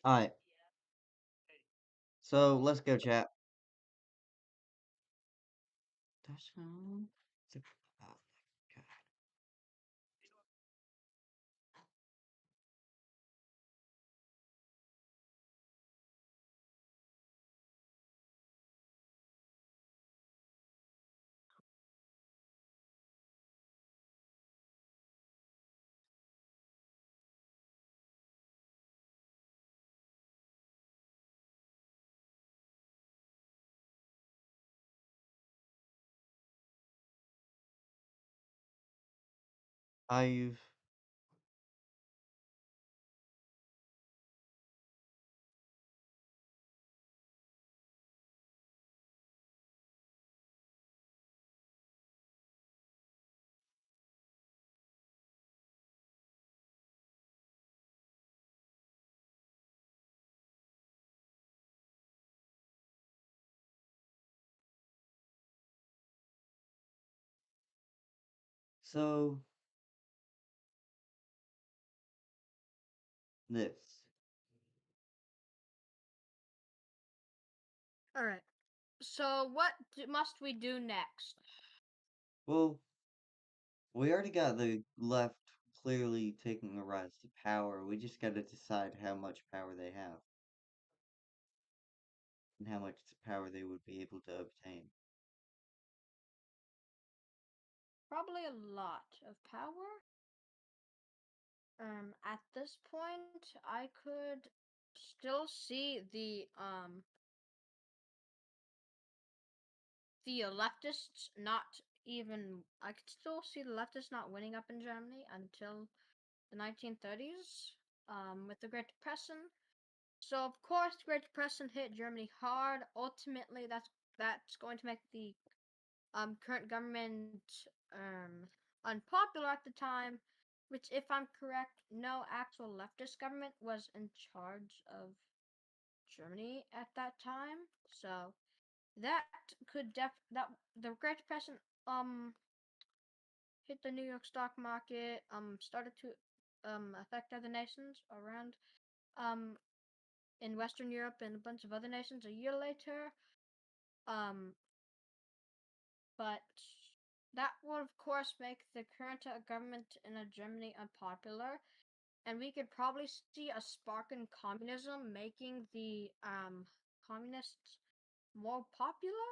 Alright, so let's go, chat. That's oh my god. I've so this. All right. So must we do next? Well, we already got the left clearly taking a rise to power. We just gotta decide how much power they have and how much power they would be able to obtain. Probably a lot of power. At this point, I could still see the leftists not even. I could still see the leftists not winning up in Germany until the 1930s. With the Great Depression. So of course, the Great Depression hit Germany hard. Ultimately, that's going to make the current government unpopular at the time, which, if I'm correct, no actual leftist government was in charge of Germany at that time. So that could that the Great Depression hit the New York stock market, started to affect other nations around um in Western Europe and a bunch of other nations a year later. Um but that would of course make the current government in Germany unpopular, and we could probably see a spark in communism, making the communists more popular.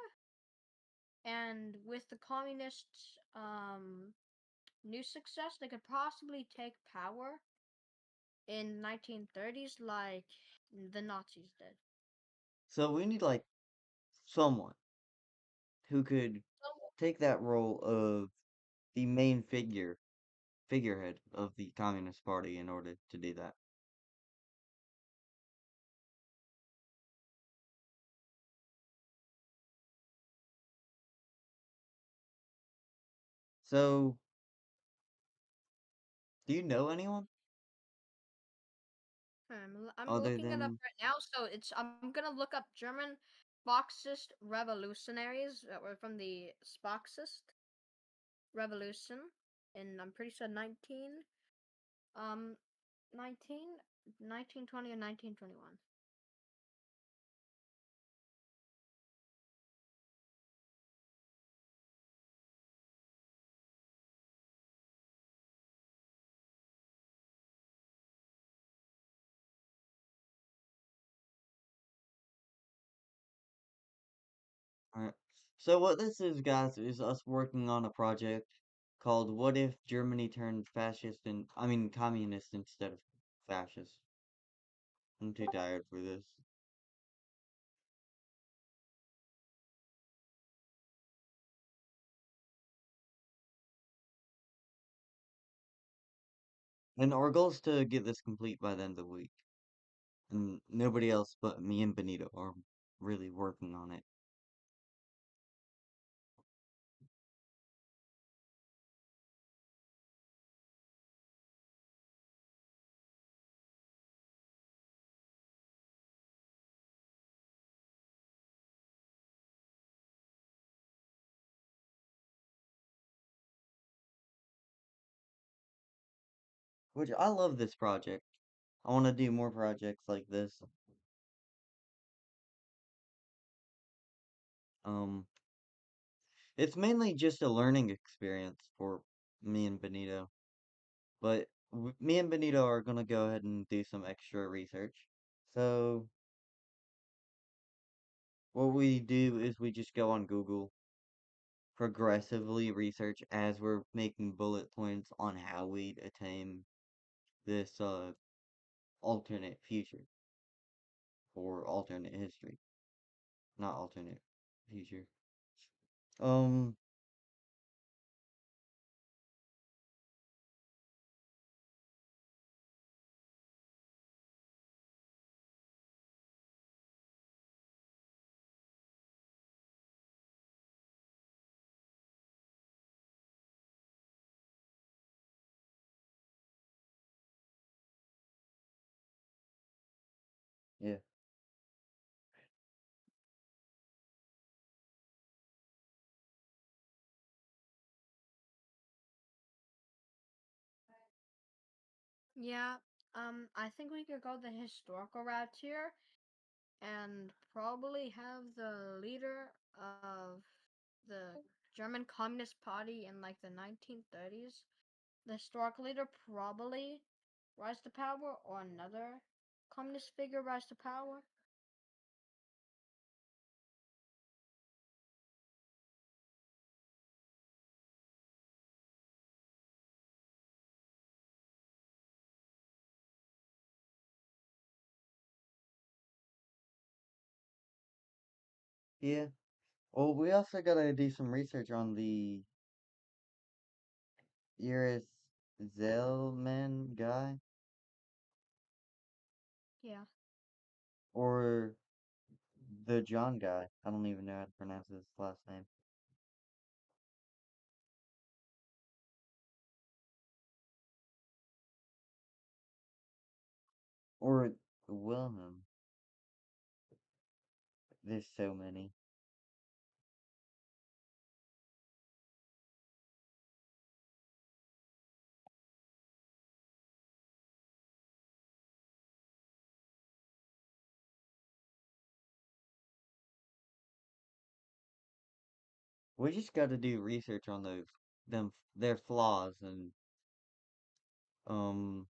And with the communists' new success, they could possibly take power in 1930s, like the Nazis did. So we need like someone who could So, take that role of the main figurehead of the Communist Party in order to do that. So, do you know anyone I'm other looking it up than right now. So I'm gonna look up German Marxist revolutionaries that were from the Marxist Revolution in, I'm pretty sure, um 1920 or 1921. Alright. So what this is, guys, is us working on a project called "What if Germany turned fascist and I mean communist instead of fascist?" I'm too tired for this. And our goal is to get this complete by the end of the week. And nobody else but me and Benito are really working on it. Which I love this project. I want to do more projects like this. Um, it's mainly just a learning experience for me and Benito, but me and Benito are gonna go ahead and do some extra research. So what we do is we just go on Google, progressively research as we're making bullet points on how we'd attain this alternate future or alternate history, not alternate future. Um, yeah, Yeah, I think we could go the historical route here and probably have the leader of the German Communist Party in like the 1930s. The historical leader probably rise to power, or another communist figure rise to power. yeah. Well, we also gotta do some research on the Iris Zellman guy, Yeah. or the John guy. I don't even know how to pronounce his last name. Or Wilhelm. There's so many. We just gotta do research on their flaws, and um,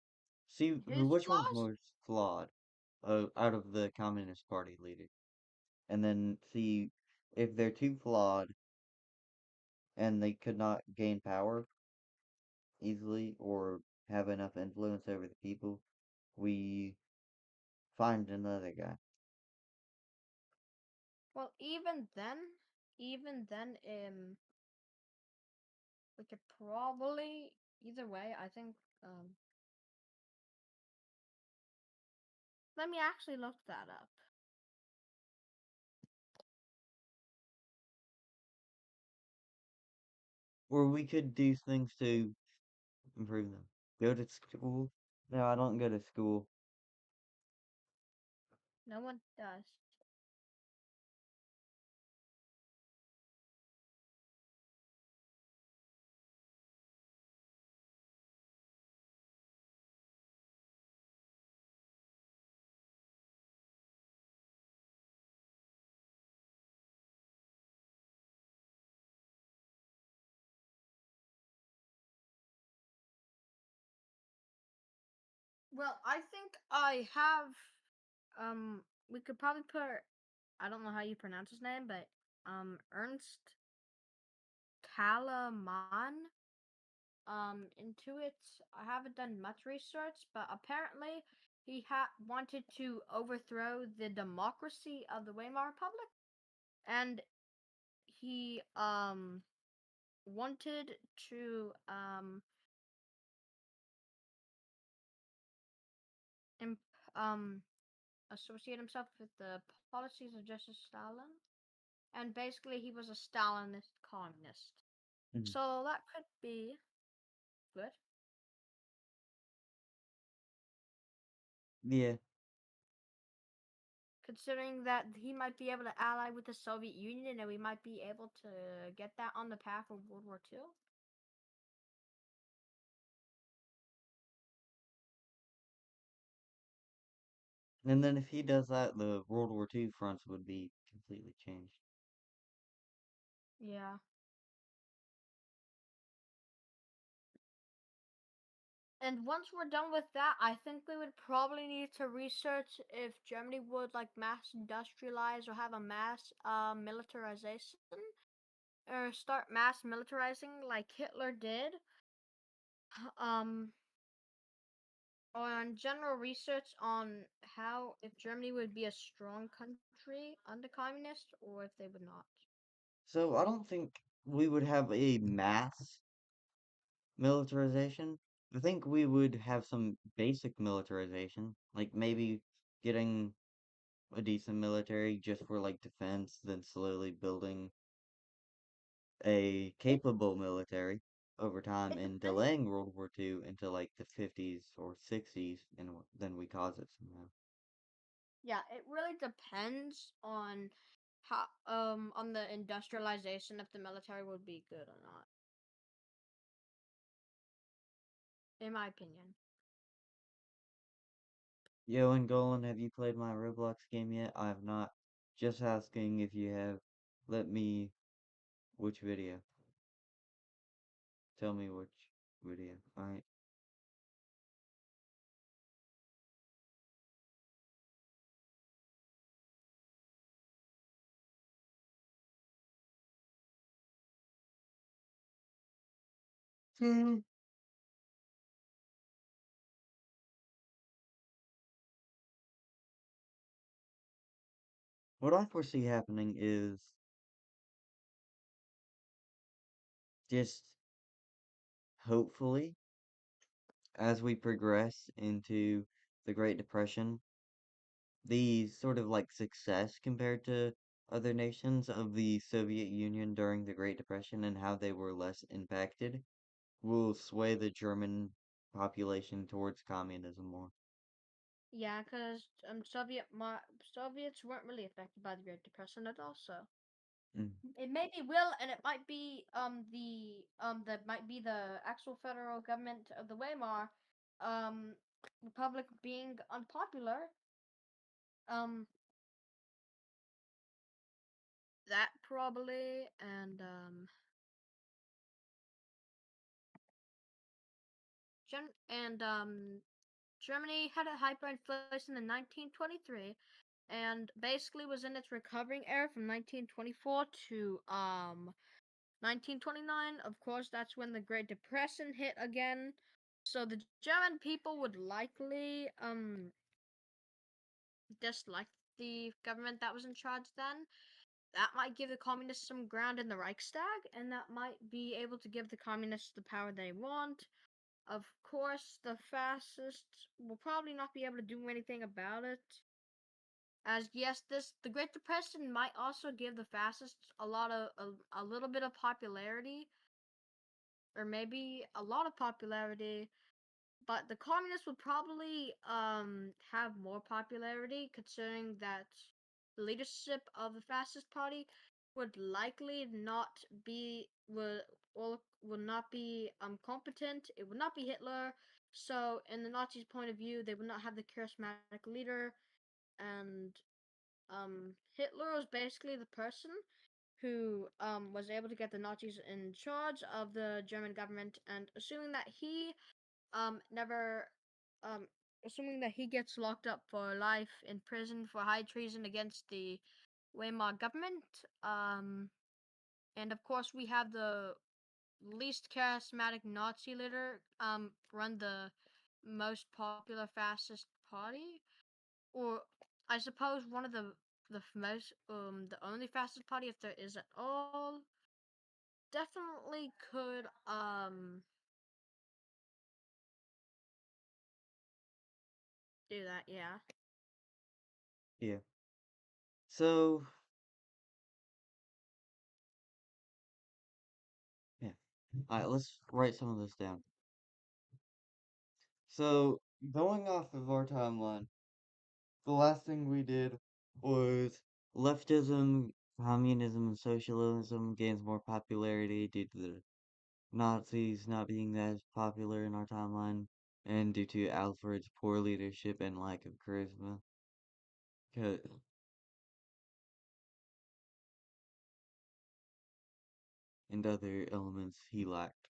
see His which one's flaws? most flawed, out of the Communist Party leaders, and then see if they're too flawed and they could not gain power easily or have enough influence over the people, we find another guy. Well, even then, we could probably either way. I think. Let me actually look that up. Or we could do things to improve them. Go to school. No, I don't go to school. No one does. Well, I think I have. We could probably put. I don't know how you pronounce his name, but Ernst Kalaman into it. I haven't done much research, but apparently he wanted to overthrow the democracy of the Weimar Republic, and he wanted to imp- um associate himself with the policies of Justice Stalin, and basically he was a Stalinist communist. Mhm. So that could be good. Yeah. Considering that he might be able to ally with the Soviet Union and we might be able to get that on the path of World War II. And then if he does that, the World War II fronts would be completely changed. Yeah. And once we're done with that, I think we would probably need to research if Germany would like mass industrialize or have a mass militarization or start mass militarizing like Hitler did. Um, on general research on how if Germany would be a strong country under communist or if they would not. So I don't think we would have a mass militarization. I think we would have some basic militarization, like maybe getting a decent military just for like defense, then slowly building a It capable military over time it and depends. delaying World War II into like the 50s or 60s, and then we cause it somehow. Yeah, it really depends on how on the industrialization if the military would be good or not, in my opinion. Yo, and Golan, have you played my Roblox game yet? I have not. Just asking if you have. Let me. Which video? Tell me which video. Alright. Hmm. What I foresee happening is just hopefully as we progress into the Great Depression, the sort of like success compared to other nations of the Soviet Union during the Great Depression and how they were less impacted will sway the German population towards communism more. Yeah, because Soviets weren't really affected by the Great Depression at all. So Mm. it maybe will, and it might be that might be the actual federal government of the Weimar um Republic being unpopular. Um, that probably and Germany had a hyperinflation in 1923 and basically was in its recovering era from 1924 to 1929. Of course, that's when the Great Depression hit again. So the German people would likely dislike the government that was in charge then. That might give the communists some ground in the Reichstag, and that might be able to give the communists the power they want. Of course, the fascists will probably not be able to do anything about it. As yes, this the Great Depression might also give the fascists a little bit of popularity, or maybe a lot of popularity. But the communists would probably have more popularity, considering that the leadership of the fascist party would likely not be would not be competent. It would not be Hitler. So, in the Nazis' point of view, they would not have the charismatic leader, and Hitler was basically the person who was able to get the Nazis in charge of the German government, and never um assuming that he gets locked up for life in prison for high treason against the Weimar government. And of course we have the least charismatic Nazi leader run the most popular fascist party, or I suppose one of the most the only fascist party if there is at all. Definitely could do that, yeah. Yeah. So, yeah. Alright, let's write some of this down. So, going off of our timeline, the last thing we did was leftism, communism, and socialism gains more popularity due to the Nazis not being that popular in our timeline, and due to Alfred's poor leadership and lack of charisma. 'Cause- and other elements he lacked.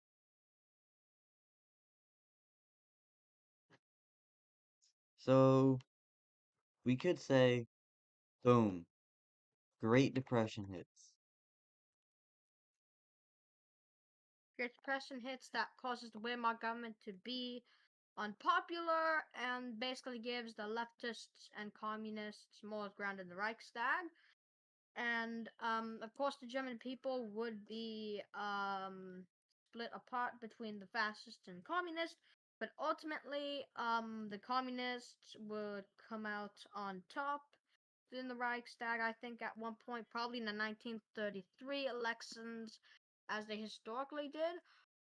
So we could say, boom, Great Depression hits. Great Depression hits that causes the Weimar government to be unpopular and basically gives the leftists and communists more ground in the Reichstag. And of course, the German people would be split apart between the fascists and communists. But ultimately, the communists would come out on top in the Reichstag. I think at one point, probably in the 1933 elections, as they historically did,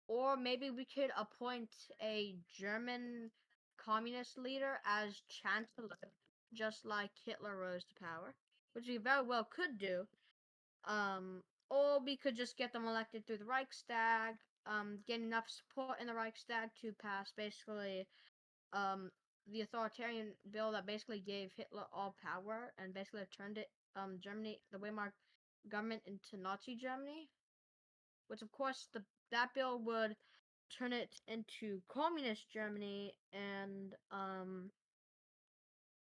or maybe we could appoint a German communist leader as chancellor, just like Hitler rose to power, which we very well could do. Um, or we could just get them elected through the Reichstag, get enough support in the Reichstag to pass basically the authoritarian bill that basically gave Hitler all power and basically turned it Germany, the Weimar government, into Nazi Germany, which of course that bill would turn it into communist Germany, and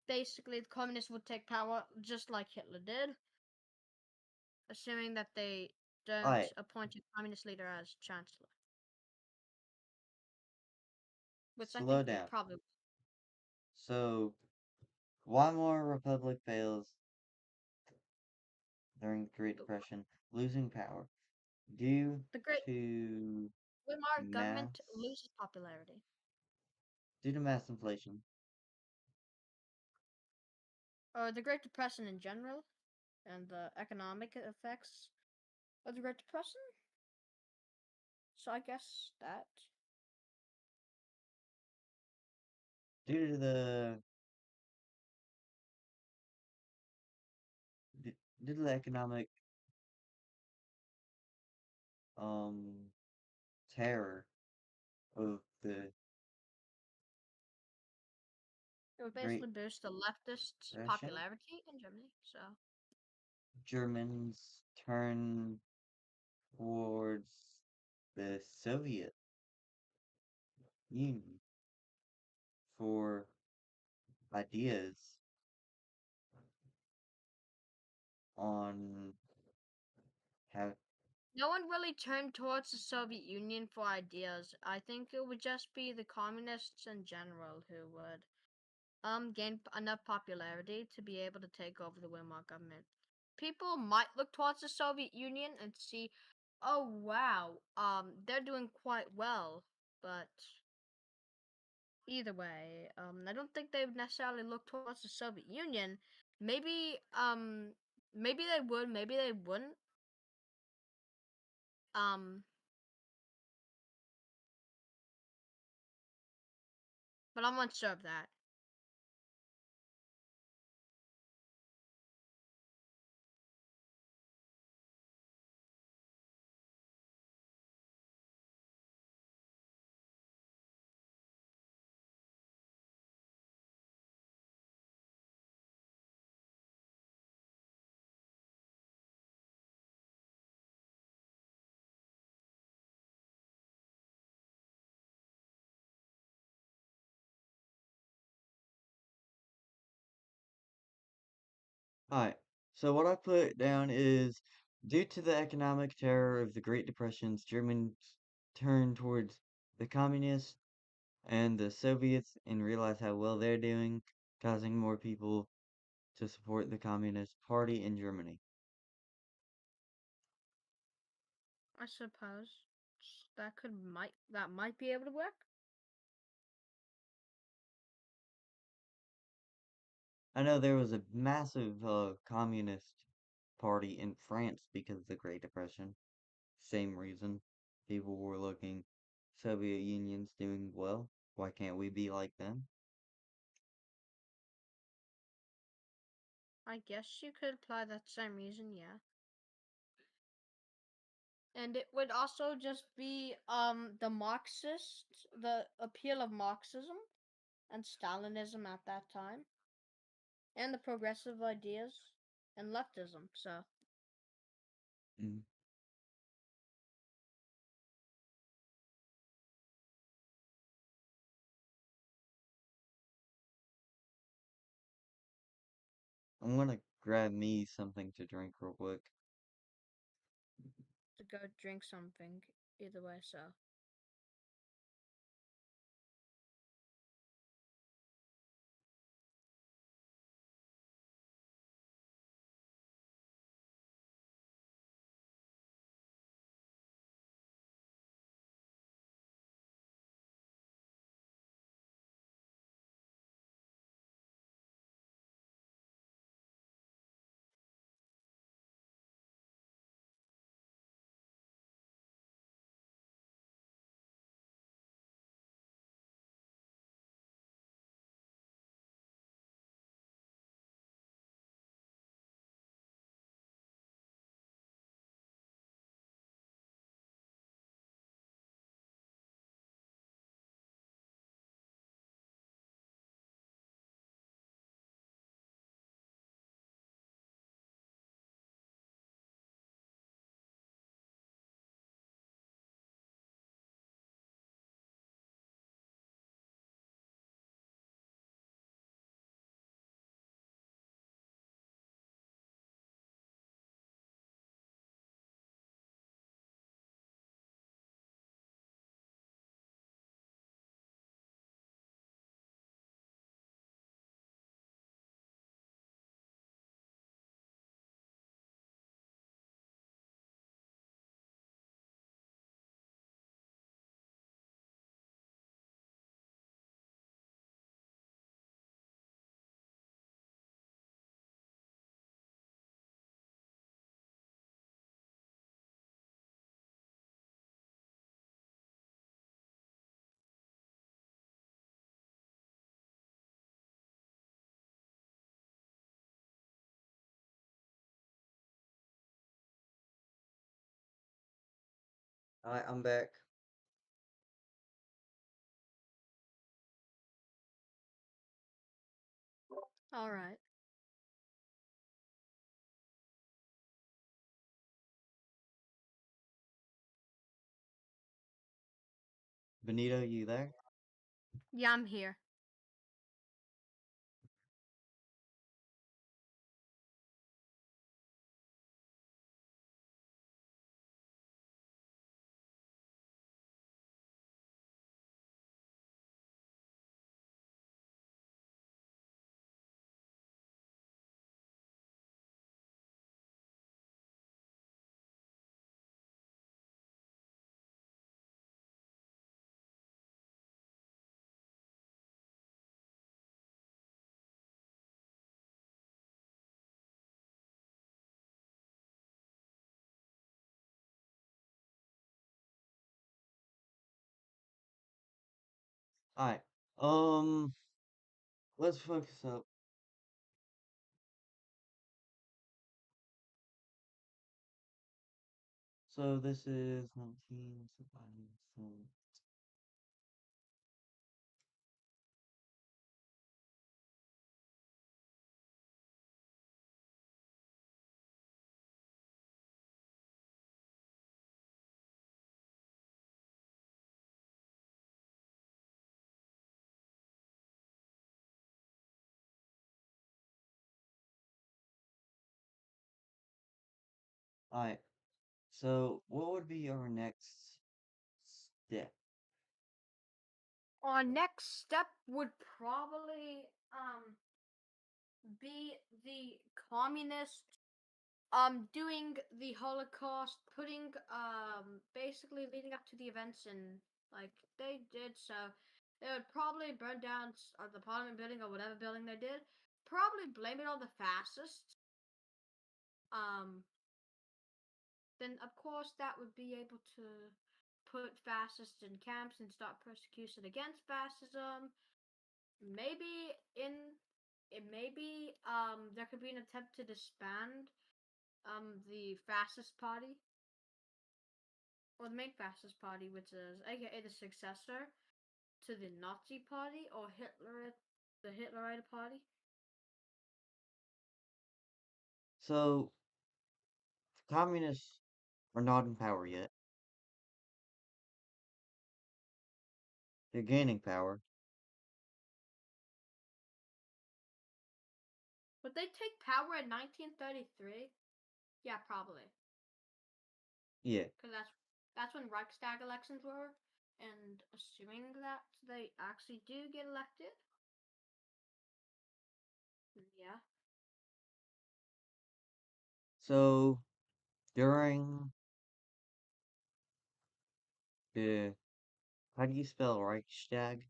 basically the communists would take power just like Hitler did, assuming that they don't Alright, appoint a communist leader as chancellor, which I slow think they down. probably. So Weimar Republic fails during the Great Depression, losing power due The Great to Weimar government mass loses popularity. mass inflation. Or the Great Depression in general, and the economic effects of the Great Depression. So I guess that. Due to the due to the economic um terror of the It would Great basically boost the leftists' Depression, popularity in Germany. So Germans turn towards the Soviet Union for ideas on how. no one really turned towards the Soviet Union for ideas. I think it would just be the communists in general who would gain enough popularity to be able to take over the Weimar government. People might look towards the Soviet Union and see, oh wow, they're doing quite well, but either way, I don't think they would necessarily look towards the Soviet Union. Maybe, maybe they would, maybe they wouldn't. Um, but I'm unsure of that. Alright, so what I put down is due to the economic terror of the Great Depressions, Germans turned towards the communists and the Soviets and realize how well they're doing, causing more people to support the Communist Party in Germany. I suppose that might be able to work. I know there was a massive Communist Party in France because of the Great Depression. Same reason. People were looking, Soviet Union's doing well. Why can't we be like them? I guess you could apply that same reason, yeah. And it would also just be the appeal of Marxism and Stalinism at that time. and the progressive ideas and leftism. So Mm. I'm gonna grab me something to drink real quick. to go drink something either way. So Alright, I'm back. all right. Benito, you there? Yeah, I'm here. Alright. Um, let's focus up. So this is 19, so alright. So what would be our next step? Our next step would probably be the communist doing the Holocaust, putting basically leading up to the events and like they did. So they would probably burn down the Parliament building or whatever building they did. Probably blame it on the fascists. Um, then of course that would be able to put fascists in camps and start persecution against fascism. Maybe in it maybe there could be an attempt to disband the fascist party or the main fascist party, which is aka the successor to the Nazi party or the Hitlerite party. So communists are not in power yet. They're gaining power. Would they take power in 1933? Yeah, probably. Yeah. Because that's when Reichstag elections were, and assuming that they actually do get elected, yeah. So during the how do you spell Reichstag?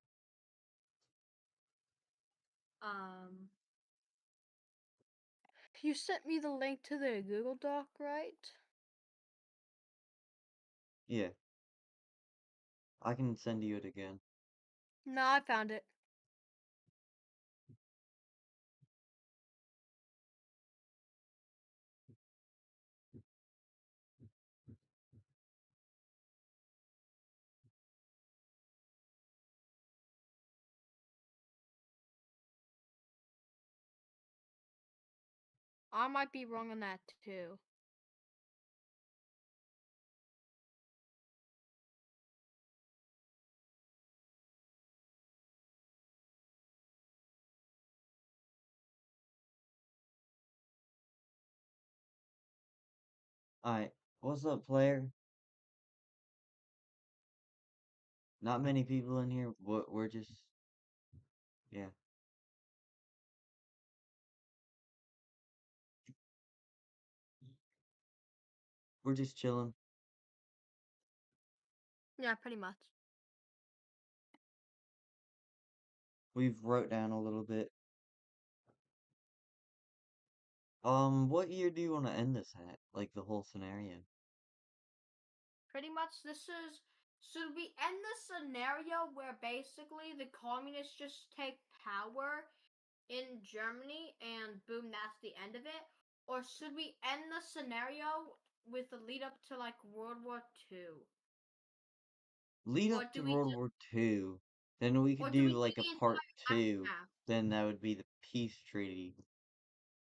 Um, you sent me the link to the Google Doc, right? Yeah, I can send you it again. No, I found it. I might be wrong on that too. Alright, what's up, player? Not many people in here. We're just yeah, we're just chilling. Yeah, pretty much. We've wrote down a little bit. What year do you want to end this at? Like the whole scenario? Pretty much, this is. Should we end the scenario where basically the communists just take power in Germany and boom, that's the end of it? Or should we end the scenario with the lead up to like World War II? Lead Or up do to we World do, War II. Then we could or do do we do like a the part entire two. aftermath? Then that would be the peace treaty.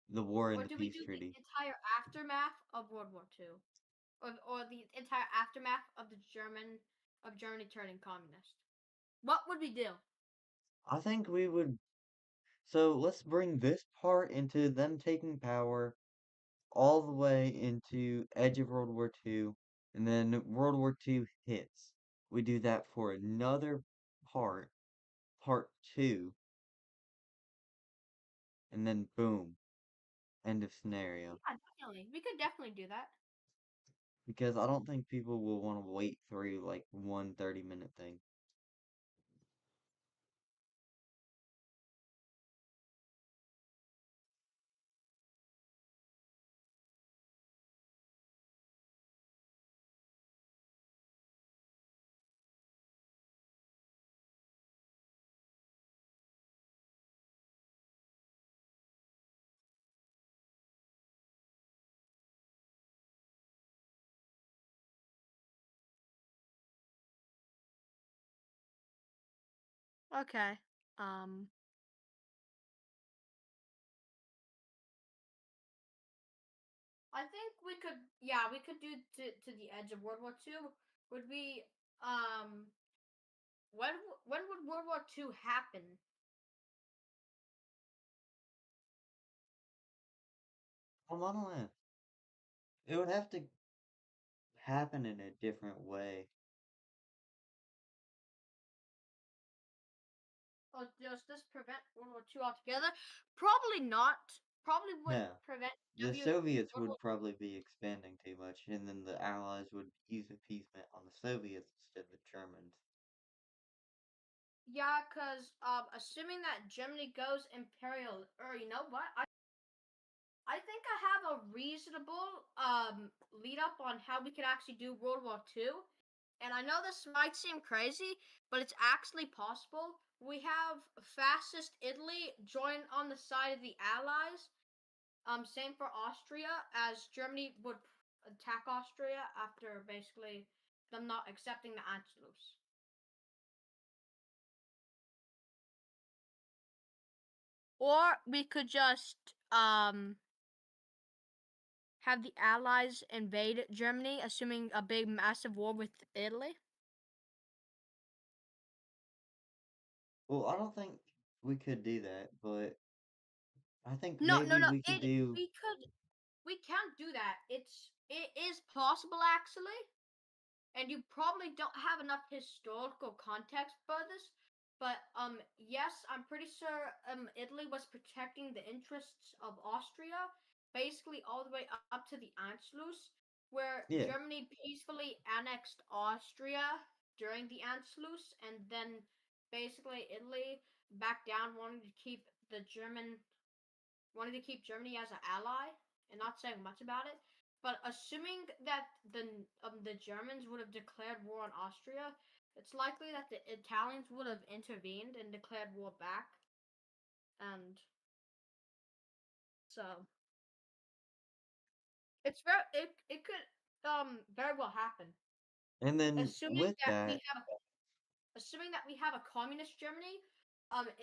The war and Or the do we peace do the treaty. entire aftermath of World War II? Or the entire aftermath of Germany turning communist? What would we do? I think we would. So let's bring this part into them taking power all the way into edge of World War II, and then World War II hits. We do that for another part, part two, and then boom, end of scenario. Yeah, definitely. We could definitely do that. Because I don't think people will want to wait through like one 30-minute thing. Okay. Um, I think we could, yeah, we could do to the edge of World War II. Would we, um, when would World War II happen? I don't know. It would have to happen in a different way. Or does this prevent World War II altogether? Probably not. Probably would Yeah. prevent The W Soviets World War. would probably be expanding too much, and then the Allies would use appeasement on the Soviets instead of the Germans. Yeah, cause assuming that Germany goes imperial, or you know what? I think I have a reasonable lead up on how we could actually do World War II. And I know this might seem crazy, but it's actually possible. We have fascist Italy join on the side of the Allies. Same for Austria, as Germany would attack Austria after basically them not accepting the Anschluss. Or we could just have the Allies invade Germany, assuming a big, massive war with Italy? Well, I don't think we could do that, but I think No, no, maybe no. we could It do. we can't do that. It is possible actually. And you probably don't have enough historical context for this, but yes, I'm pretty sure Italy was protecting the interests of Austria, basically all the way up to the Anschluss, where Yeah. Germany peacefully annexed Austria during the Anschluss, and then basically Italy backed down, wanted to keep Germany as an ally and not saying much about it. But assuming that the Germans would have declared war on Austria, it's likely that the Italians would have intervened and declared war back, and so it could very well happen. And then Assuming with that we that, have assuming that we have a communist Germany,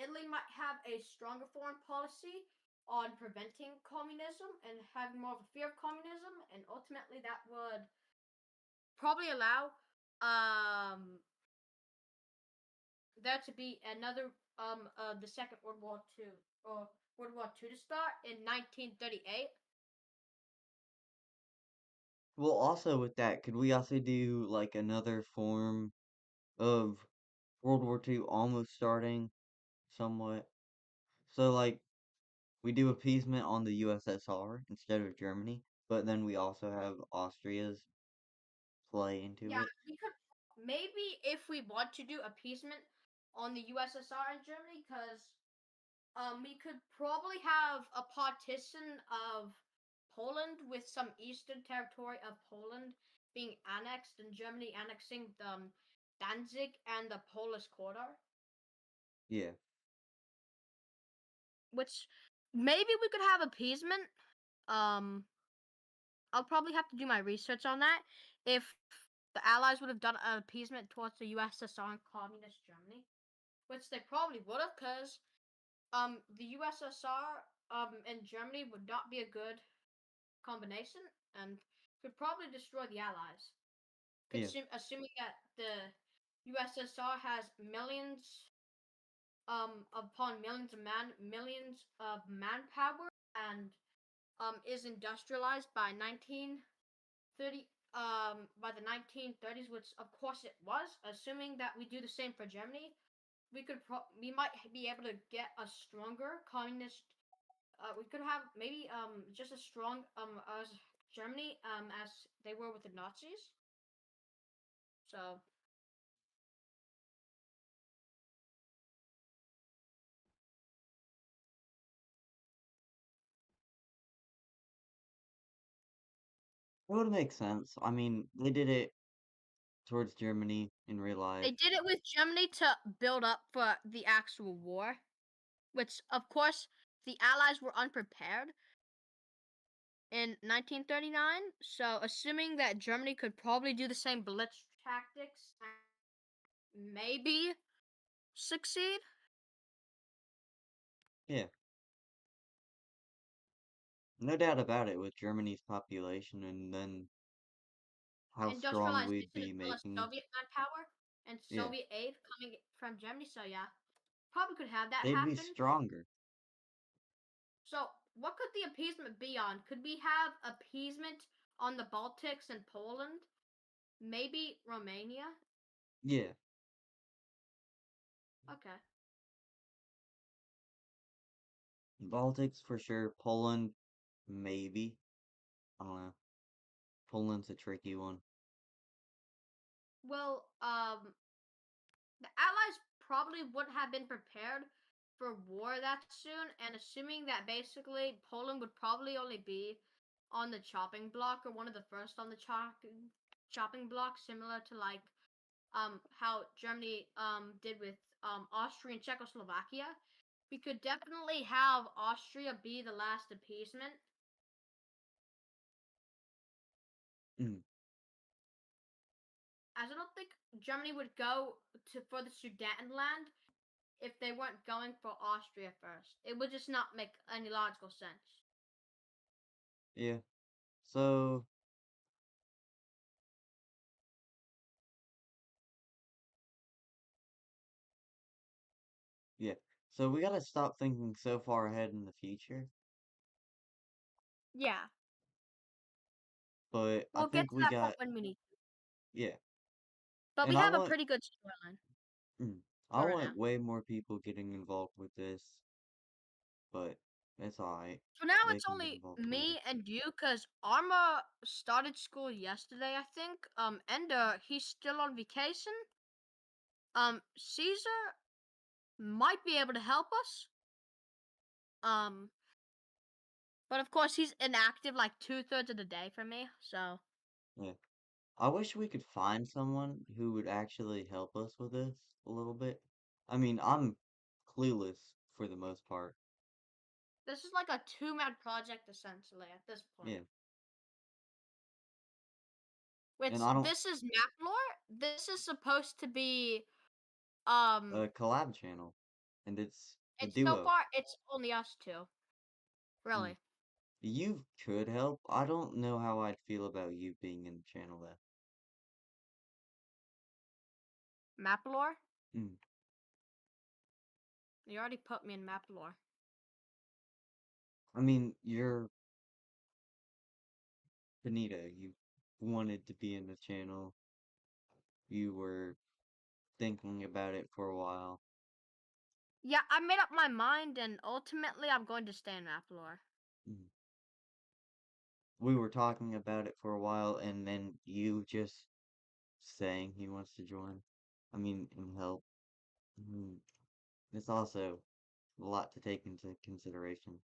Italy might have a stronger foreign policy on preventing communism and having more of a fear of communism, and ultimately that would probably allow um there to be another the Second World War Two or World War Two to start in 1938. well, also with that, could we also do like another form of World War II almost starting somewhat? So like we do appeasement on the USSR instead of Germany, but then we also have Austria's play into Yeah, it. we could maybe if we want to do appeasement on the USSR and Germany, because we could probably have a partition of Poland with some eastern territory of Poland being annexed and Germany annexing the Danzig and the Polish quarter, Yeah. which maybe we could have appeasement. Um, I'll probably have to do my research on that. If the Allies would have done an appeasement towards the USSR and communist Germany, which they probably would have, because the USSR and Germany would not be a good combination and could probably destroy the Allies. Yeah. Assuming that the USSR has millions upon millions of manpower and is industrialized by 1930 by the 1930s, which of course it was. Assuming that we do the same for Germany, we might be able to get a stronger communist. We could have maybe just as strong as Germany as they were with the Nazis. So It would make sense. I mean, they did it towards Germany in real they life. did it with Germany to build up for the actual war, which of course the Allies were unprepared in 1939. So assuming that Germany could probably do the same blitz tactics and maybe succeed. Yeah. No doubt about it with Germany's population and then how strong we'd Industrialization as be well as making. Soviet manpower and Yeah. Soviet aid coming from Germany. So yeah, probably could have that They'd be happen. stronger. So what could the appeasement be on? Could we have appeasement on the Baltics and Poland? Maybe Romania? Yeah. Okay. Baltics for sure. Poland, maybe. I don't know. Poland's a tricky one. Well, the Allies probably wouldn't have been prepared for war that soon, and assuming that basically Poland would probably only be on the chopping block or one of the first on the chopping block, similar to like how Germany did with Austria and Czechoslovakia. We could definitely have Austria be the last appeasement, Mm. as I don't think Germany would go to for the Sudetenland if they weren't going for Austria first. It would just not make any logical sense. Yeah. So, yeah. So we gotta stop thinking so far ahead in the future, Yeah. but I We'll get think to we that point got, when we need to. yeah. But And we have a pretty good storyline mm, I for right want now. way more people getting involved with this, but it's alright. So now They it's can get only involved later. me and you, cause Arma started school yesterday, I think. Ender, he's still on vacation. Caesar might be able to help us. Um, but of course he's inactive like 2/3 of the day for me. So Yeah. I wish we could find someone who would actually help us with this a little bit. I mean, I'm clueless for the most part. this is like a two-man project essentially at this point. Yeah. And Which I don't, this is MapLore. This is supposed to be a collab channel, and it's a it's so duo. far it's only us two. Mm. Really. You could help. I don't know how I'd feel about you being in the channel though. MapLore? Mm. You already put me in MapLore. I mean, you're Benito. You wanted to be in the channel. You were thinking about it for a while. Yeah, I made up my mind and ultimately I'm going to stay in MapLore. Mm. We were talking about it for a while, and then you just saying he wants to join. I mean, and help. Mm. It's also a lot to take into consideration.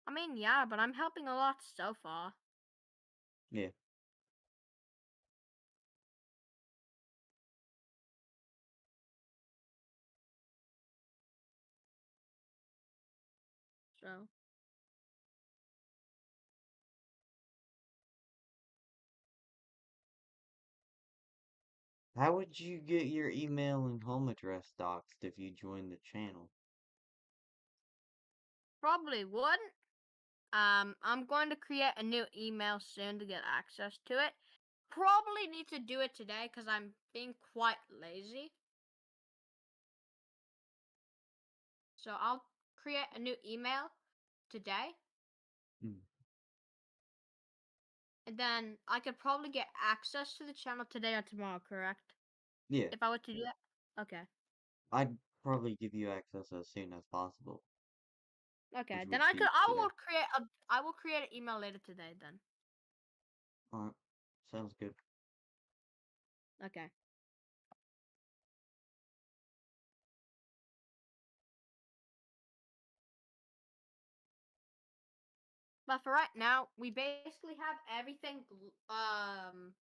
I mean, yeah, but I'm helping a lot so far. Yeah. So How would you get your email and home address doxed if you joined the channel? probably wouldn't. I'm going to create a new email soon to get access to it. Probably need to do it today because I'm being quite lazy. So I'll create a new email today, Mm. and then I could probably get access to the channel today or tomorrow, correct? Yeah, If I were to do that? Okay. I'd probably give you access as soon as possible, Okay. which Then would be today. I will create an email later today then. Alright, sounds good. Okay. But for right now, we basically have everything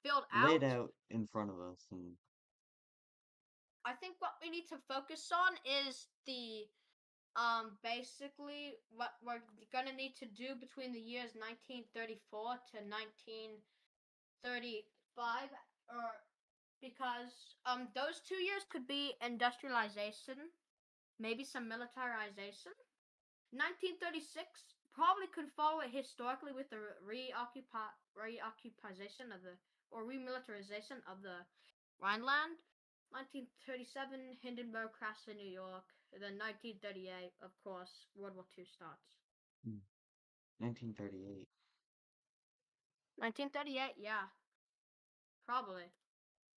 filled Laid out. out in front of us, and I think what we need to focus on is the basically what we're gonna need to do between the years 1934 to 1935, or because those 2 years could be industrialization, maybe some militarization. 1936 probably could follow it historically with the reoccupation of the or remilitarization of the Rhineland. 1937 Hindenburg crashed in New York. And then 1938, of course, World War II starts. mm, 1938. 1938, yeah, probably.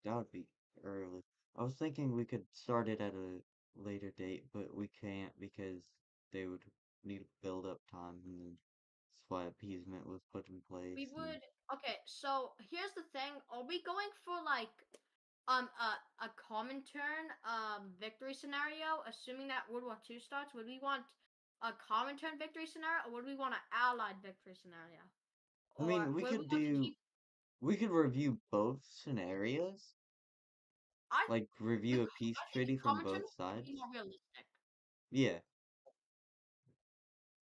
That would be early. I was thinking we could start it at a later date, but we can't because they would need build up time, and then that's why appeasement was put in We place. And would okay. So here's the thing: are we going for like a common turn victory scenario, assuming that World War II starts? Would we want a common turn victory scenario, or would we want an allied victory scenario, I or mean, would we want to keep? we could review both scenarios, I like review a peace I think treaty a from common turn both would be sides. more realistic, Yeah,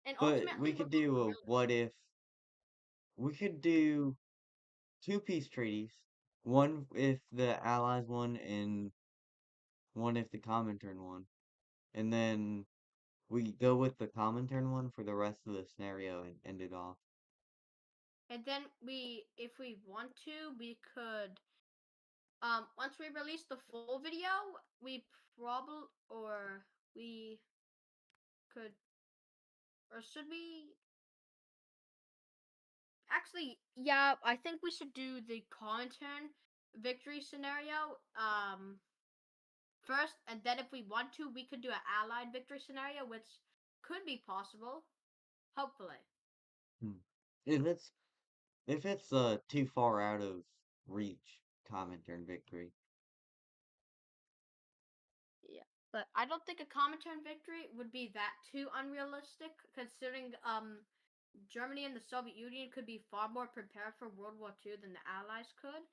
and but ultimately we we're could going do for a realism. what if. We could do two peace treaties, one if the Allies won and one if the Comintern won, and then We go with the Comintern one for the rest of the scenario and end it off. And then if we want to, we could once we release the full video, we probably or we could or should we actually yeah, I think we should do the Comintern victory scenario first, and then if we want to, we could do an allied victory scenario, which could be possible, hopefully. Hmm. If it's if it's too far out of reach, Comintern victory. Yeah. But I don't think a Comintern victory would be that too unrealistic, considering Germany and the Soviet Union could be far more prepared for World War II than the Allies could.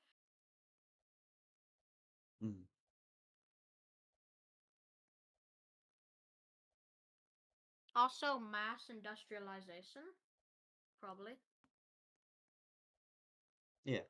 Hmm. Also, mass industrialization, probably. Yeah.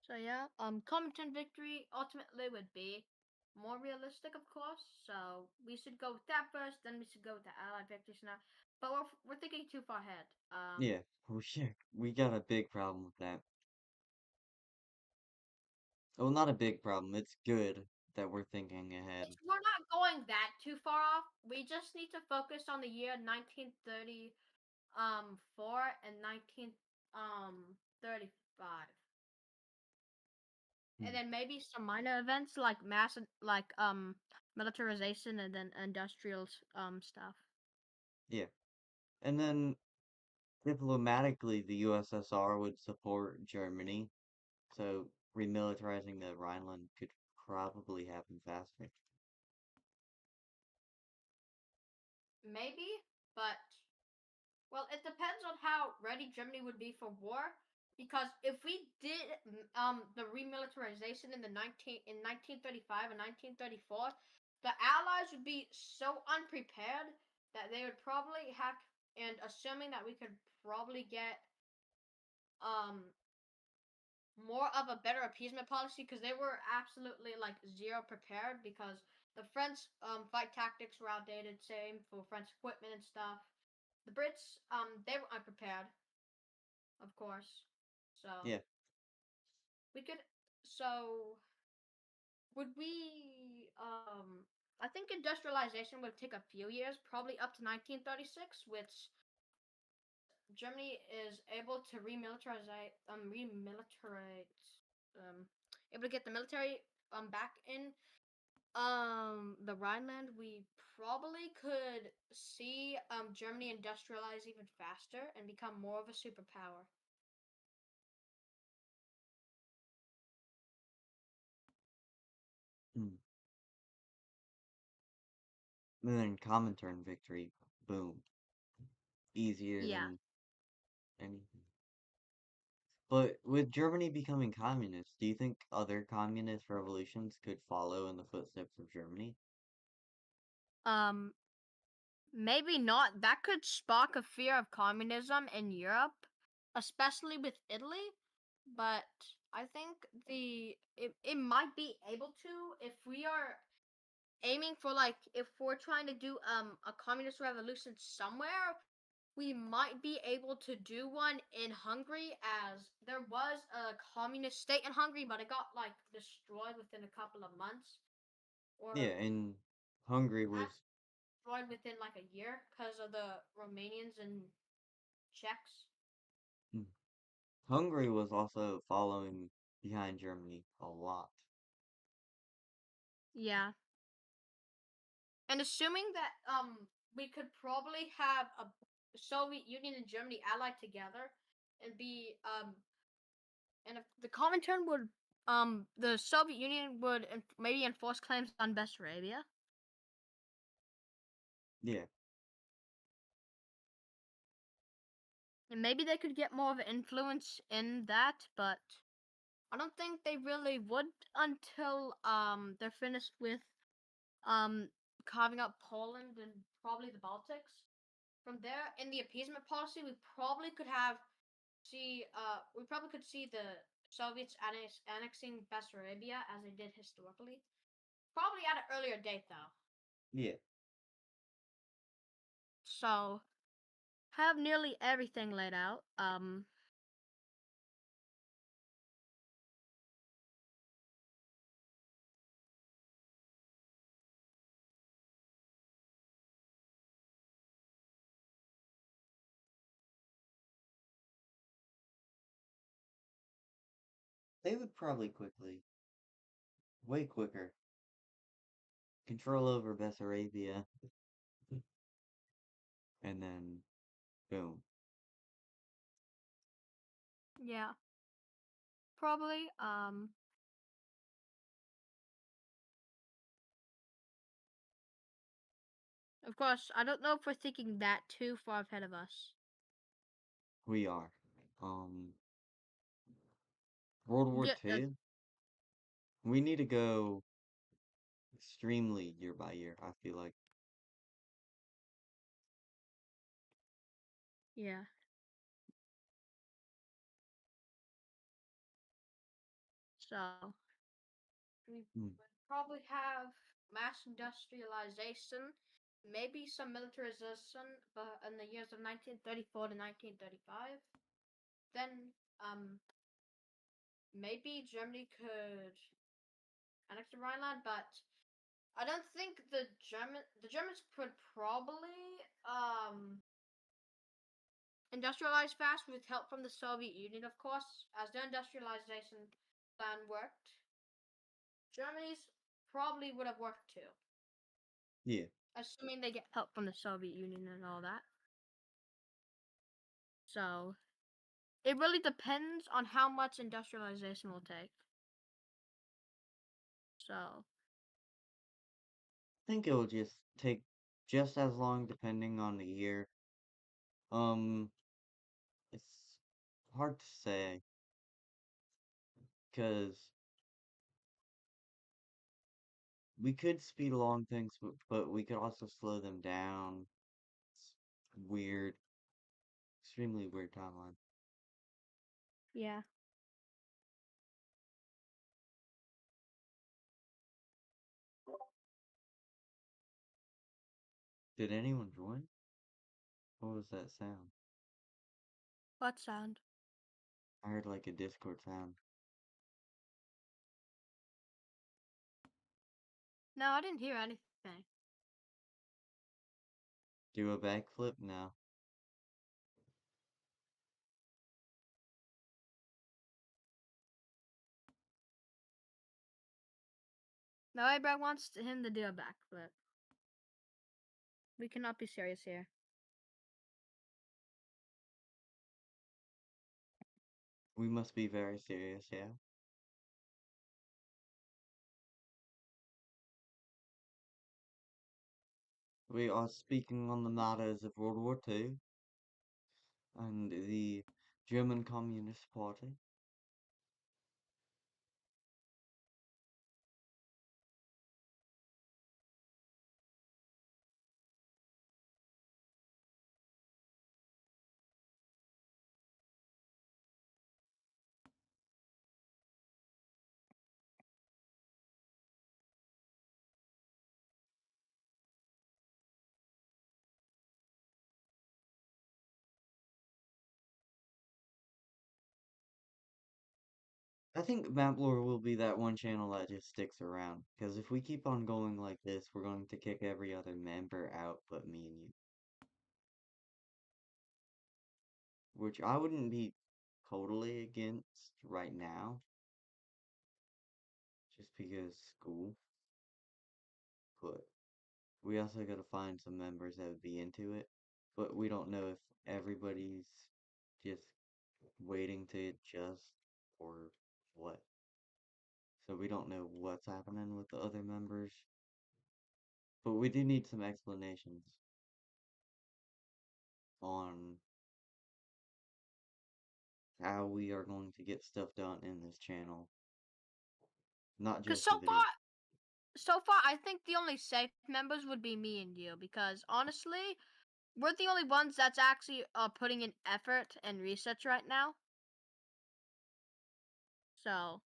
So yeah, Comintern victory ultimately would be more realistic, of course. So we should go with that first, then we should go with the Allied victories now. But we're thinking too far ahead. Yeah. We got a big problem with that. Well, not a big problem. It's good that we're thinking ahead. We're not going that too far off. We just need to focus on the year 1930 4 and 1935. And Hmm. then maybe some minor events like mass like militarization and then industrial stuff. Yeah. And then diplomatically, the USSR would support Germany, so remilitarizing the Rhineland could probably happen faster. Maybe, but well, it depends on how ready Germany would be for war. Because if we did the remilitarization in the 1935 and 1934, the Allies would be so unprepared that they would probably have, and assuming that we could probably get um more of a better appeasement policy, because they were absolutely like zero prepared, because the French fight tactics were outdated, same for French equipment and stuff. The Brits they were unprepared, of course. So Yeah. we could so would we I think industrialization would take a few years, probably up to 1936, which Germany is able to remilitarize able to get the military back in the Rhineland. We probably could see Germany industrialize even faster and become more of a superpower. Hmm. And then Comintern victory, boom, easier Yeah. than anything. But with Germany becoming communist, do you think other communist revolutions could follow in the footsteps of Germany? Um Maybe not. That could spark a fear of communism in Europe, especially with Italy. But I think it might be able to, if we are aiming for, like, if we're trying to do a communist revolution somewhere, we might be able to do one in Hungary, as there was a communist state in Hungary, but it got like destroyed within a couple of months, or Yeah, and Hungary was destroyed within like a year because of the Romanians and Czechs. hmm, Hungary was also following behind Germany a lot. Yeah. And assuming that we could probably have a Soviet Union and Germany allied together and be and if the Comintern would the Soviet Union would maybe enforce claims on Bessarabia. Yeah, And maybe they could get more of an influence in that, but I don't think they really would until they're finished with um carving up Poland and probably the Baltics. From there, in the appeasement policy, we probably could see the Soviets annexing Bessarabia as they did historically. Probably at an earlier date though. Yeah, So have nearly everything laid out. they would probably quickly, way quicker, control over Bessarabia, and then boom. Yeah, probably. Of course, I don't know if we're thinking that too far ahead of us. We are. Um, World War Yeah, Two. We need to go extremely year by year, I feel like. yeah. So we Hmm. would probably have mass industrialization, maybe some militarization, but in the years of 1934 to 1935. Then maybe Germany could annex the Rhineland, but I don't think the Germans could probably industrialize fast with help from the Soviet Union, of course, as their industrialization plan worked. Germany's probably would have worked too, Yeah. assuming they get help from the Soviet Union and all that. So it really depends on how much industrialization will take. So I think it will just take just as long depending on the year. Um, it's hard to say because we could speed along things, but we could also slow them down. It's weird, extremely weird timeline. yeah, Did anyone join? What was that sound? what sound? I heard like a Discord sound. No, I didn't hear anything. Do a backflip? No. No, everybody wants him to do a backflip. We cannot be serious here. We must be very serious, yeah. We are speaking on the matters of World War II and the German Communist Party. I think MapLore will be that one channel that just sticks around. Because if we keep on going like this, we're going to kick every other member out but me and you. Which I wouldn't be totally against right now. Just because school. But we also gotta find some members that would be into it. But we don't know if everybody's just waiting to adjust or what. So we don't know what's happening with the other members. But we do need some explanations on how we are going to get stuff done in this channel, not Cause just the so video. far, so far, I think the only safe members would be me and you. Because honestly, we're the only ones that's actually putting in effort and research right now. So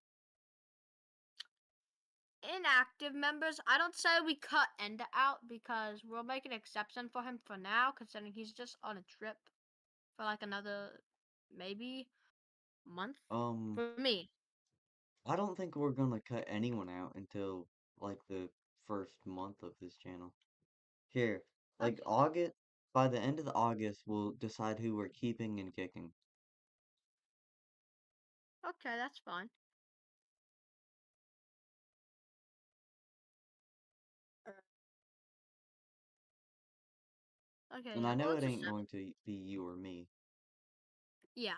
inactive members, I don't say we cut Enda out because we'll make an exception for him for now, considering he's just on a trip for like another maybe month Um, for me. I don't think we're gonna cut anyone out until like the first month of this channel. Here, like Okay, August, by the end of the August, we'll decide who we're keeping and kicking. okay, that's fine. Okay, And yeah, I well, know it it's a ain't seven. going to be you or me. Yeah,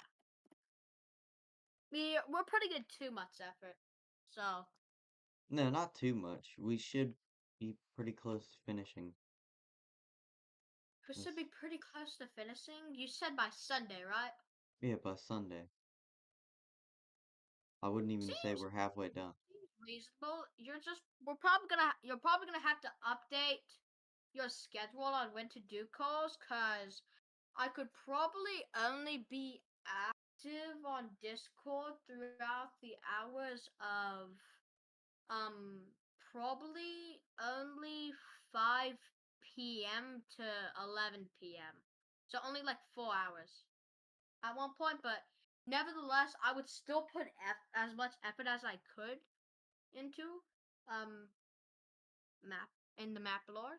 we're putting in too much effort, so No, not too much. We should be pretty close to finishing we should this. be pretty close to finishing. You said by Sunday, right? Yeah, by Sunday. I wouldn't even say Seems we're halfway done. reasonable. You're probably gonna have to update your schedule on when to do calls, cause I could probably only be active on Discord throughout the hours of um probably only 5 p.m. to 11 p.m. So only like 4 hours at one point, but nevertheless, I would still put as much effort as I could into um map in the MapLore,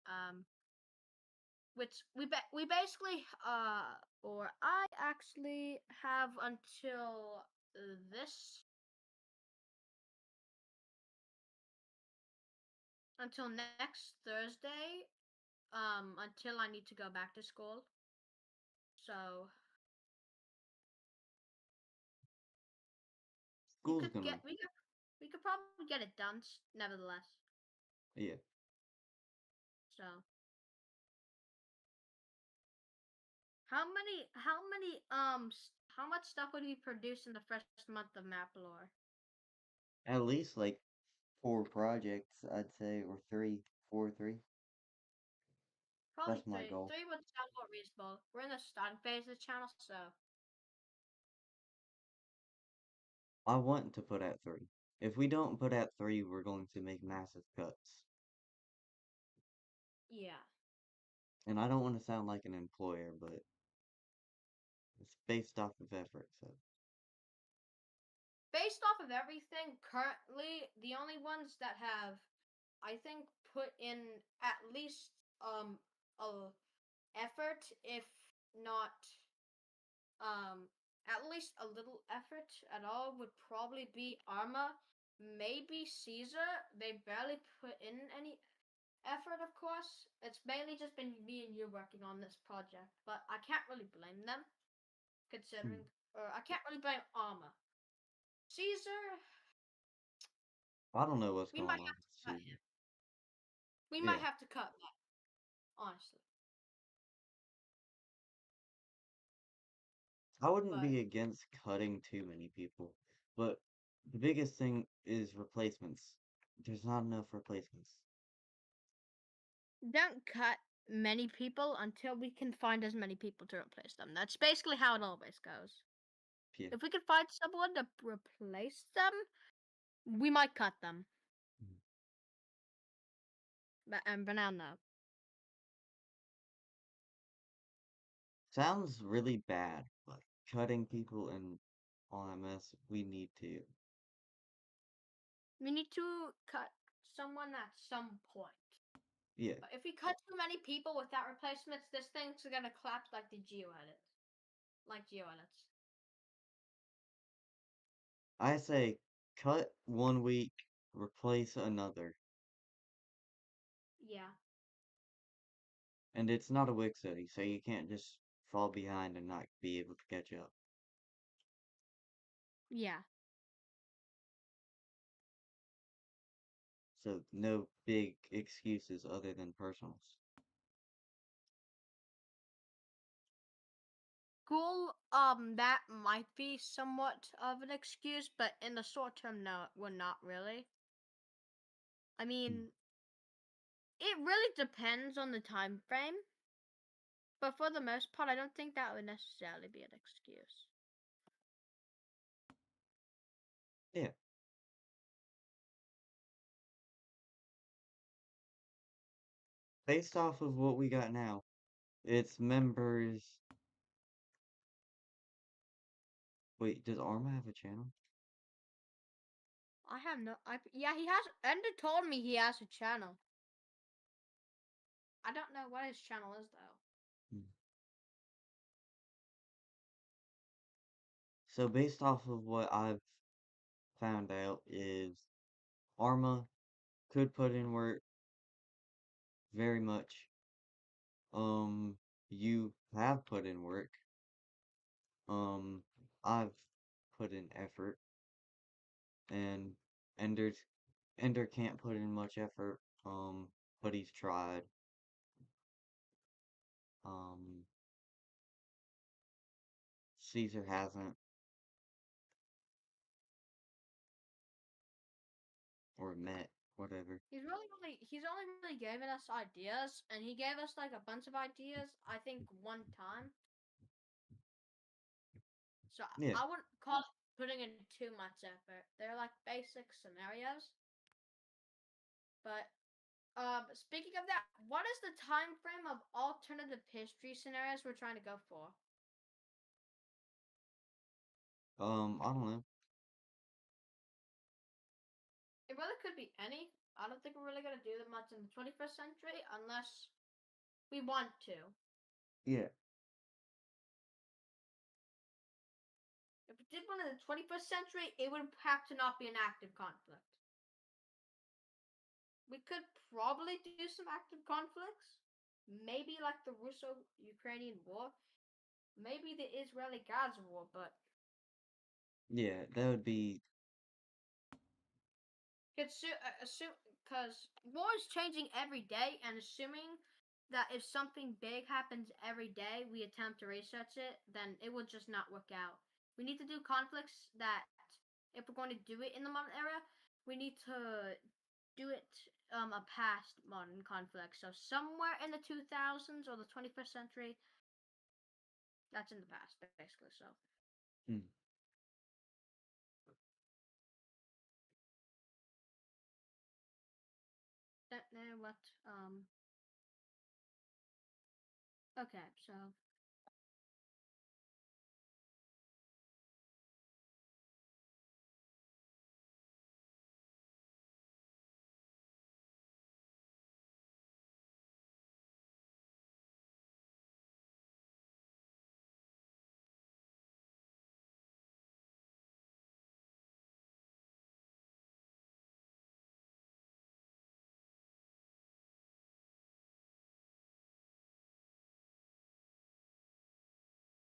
um which we basically or I actually have this until next Thursday, until I need to go back to school. So you School's could get gonna, we could probably get it done nevertheless. yeah. So how much stuff would we produce in the first month of MapLore? At least like 4 projects, I'd say, or three, four, three. Probably That's my three. goal. Three would sound more reasonable. We're in the starting phase of the channel, so I want to put at three. If we don't put at three, we're going to make massive cuts. yeah. And I don't want to sound like an employer, but it's based off of effort, so Based off of everything, currently the only ones that have, I think, put in at least a effort, if not at least a little effort at all, would probably be Arma, maybe Caesar. They barely put in any effort, of course. It's mainly just been me and you working on this project, but I can't really blame them, hmm. considering, or I can't really blame Arma. Caesar, I don't know what's we going might on have with to cut Caesar. him. We might Yeah, have to cut that, honestly. I wouldn't But be against cutting too many people, but the biggest thing is replacements. There's not enough replacements. don't cut many people until we can find as many people to replace them. That's basically how it always goes. Yeah. If we can find someone to replace them, we might cut them. Mhm. But now, no. Sounds really bad, but cutting people in OMS, we need to. We need to cut someone at some point. Yeah, But if we cut too many people without replacements, this thing's gonna collapse like the geo edits. Like geo edits. I say cut 1 week, replace another. Yeah. And it's not a Wix city, so you can't just fall behind and not be able to catch up. Yeah. So no big excuses other than personals. school, that might be somewhat of an excuse, but in the short term, no, we're not really. I Hmm. mean, it really depends on the time frame, but for the most part, I don't think that would necessarily be an excuse. Yeah. Based off of what we got now, it's members. Wait, does Arma have a channel? I have no. Yeah, he has. Ender told me he has a channel. I don't know what his channel is though. Hmm. So based off of what I've found out is Arma could put in work very much. You have put in work. Um, I've put in effort, and Ender's Ender can't put in much effort. But he's tried. Um, Caesar hasn't, or met, whatever. He's only really given us ideas, and he gave us like a bunch of ideas. I think one time. So Yeah. I wouldn't call it putting in too much effort. They're like basic scenarios. But speaking of that, what is the time frame of alternative history scenarios we're trying to go for? I don't know. It really could be any. I don't think we're really gonna do that much in the 21st century unless we want to. Yeah. If we did one in the 21st century, it would have to not be an active conflict. We could probably do some active conflicts. Maybe like the Russo-Ukrainian war. Maybe the Israeli-Gaza war, but Yeah, that would be. assume because war is changing every day, and assuming that if something big happens every day, we attempt to research it, then it will just not work out. We need to do conflicts that, if we're going to do it in the modern era, we need to do it a past modern conflict. So somewhere in the 2000s or the 21st century, that's in the past, basically. So Hmm. what? Okay, so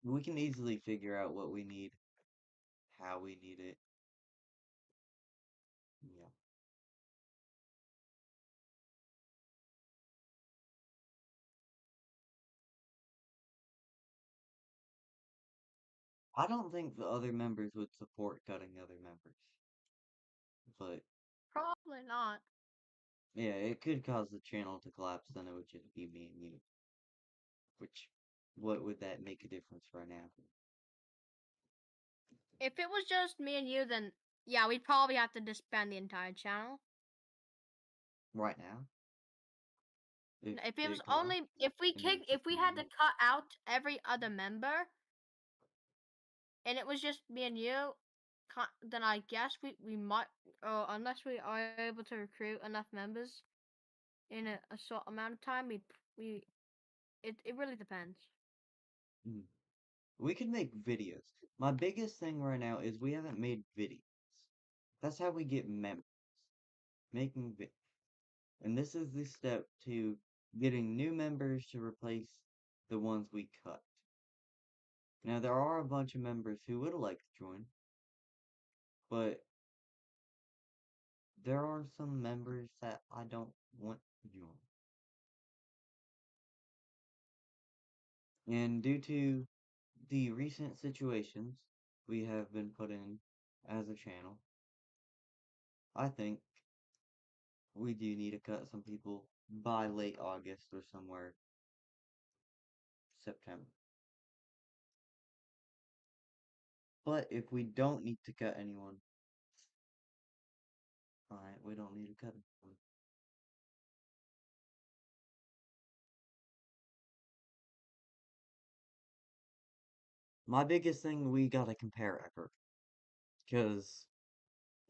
We can easily figure out what we need, how we need it. Yeah. I don't think the other members would support cutting other members, but probably not. yeah, it could cause the channel to collapse, then it would just be me and you. Which, what would that make a difference right now? If it was just me and you, then yeah, we'd probably have to disband the entire channel. Right now? If If it was it only collapsed? And it was if just we me and had you? to cut out every other member, and it was just me and you, then I guess we might, unless we are able to recruit enough members in a short amount of time, we it really depends. Mm. We could make videos. My biggest thing right now is we haven't made videos. That's how we get members. Making vi And this is the step to getting new members to replace the ones we cut. Now, there are a bunch of members who would like to join, but there are some members that I don't want to join. And due to the recent situations we have been put in as a channel, I think we do need to cut some people by late August or somewhere September. But if we don't need to cut anyone, alright, we don't need to cut anyone. My biggest thing, we gotta compare effort. Because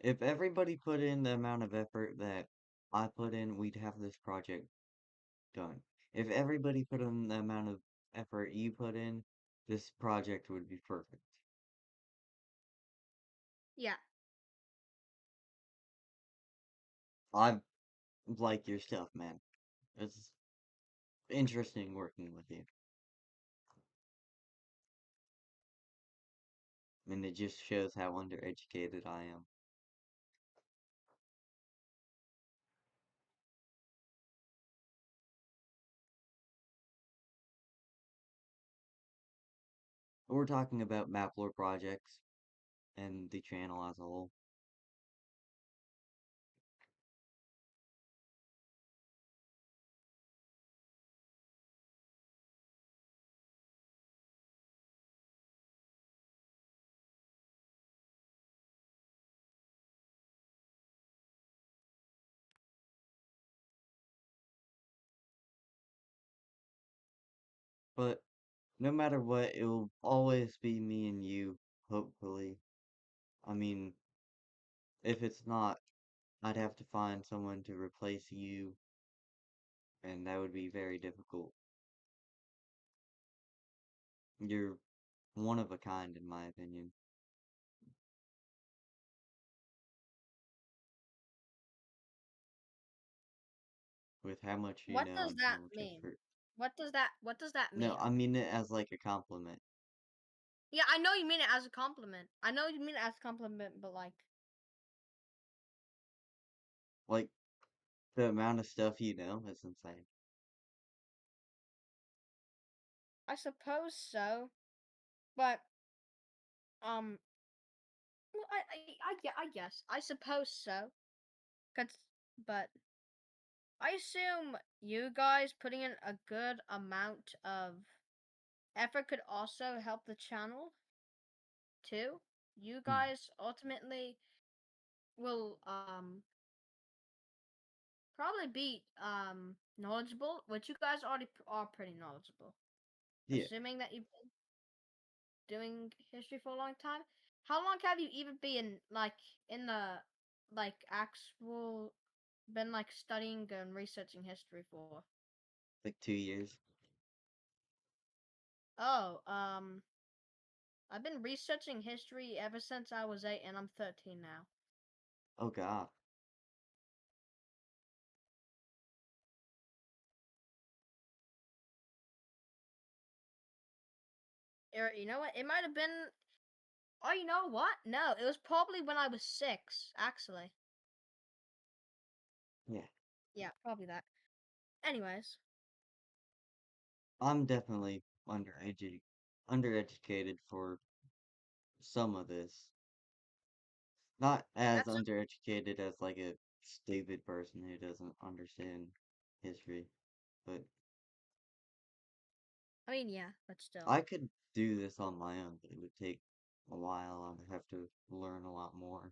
if everybody put in the amount of effort that I put in, we'd have this project done. If everybody put in the amount of effort you put in, this project would be perfect. Yeah. I like your stuff, man. It's interesting working with you. And it just shows how undereducated I am. We're talking about MapLore projects and the channel as a whole. But no matter what, it'll always be me and you, hopefully. I mean, if it's not, I'd have to find someone to replace you, and that would be very difficult. You're one of a kind, in my opinion, with how much you What know does and how that much mean? effort. What does that No, mean? I mean it as like a compliment. Yeah, I know you mean it as a compliment. I know you mean it as a compliment, but like, Like, the amount of stuff you know is insane. I suppose so. But um, well, I guess I suppose so. Cause, but I assume you guys putting in a good amount of effort could also help the channel too. You Hmm. guys ultimately will probably be knowledgeable, which you guys already are pretty knowledgeable. Yeah, Assuming that you've been doing history for a long time. How long have you even been like in the like actual been like studying and researching history for? like 2 years. Oh, I've been researching history ever since I was 8 and I'm 13 now. Oh God. Or you know what? It might have been. Oh, you know what? No, it was probably when I was 6, actually. Yeah. Yeah, probably that. Anyways, I'm definitely undereducated for some of this. Not as that's. undereducated as like a stupid person who doesn't understand history, but I mean, yeah, but still. I could do this on my own, but it would take a while. I'd have to learn a lot more.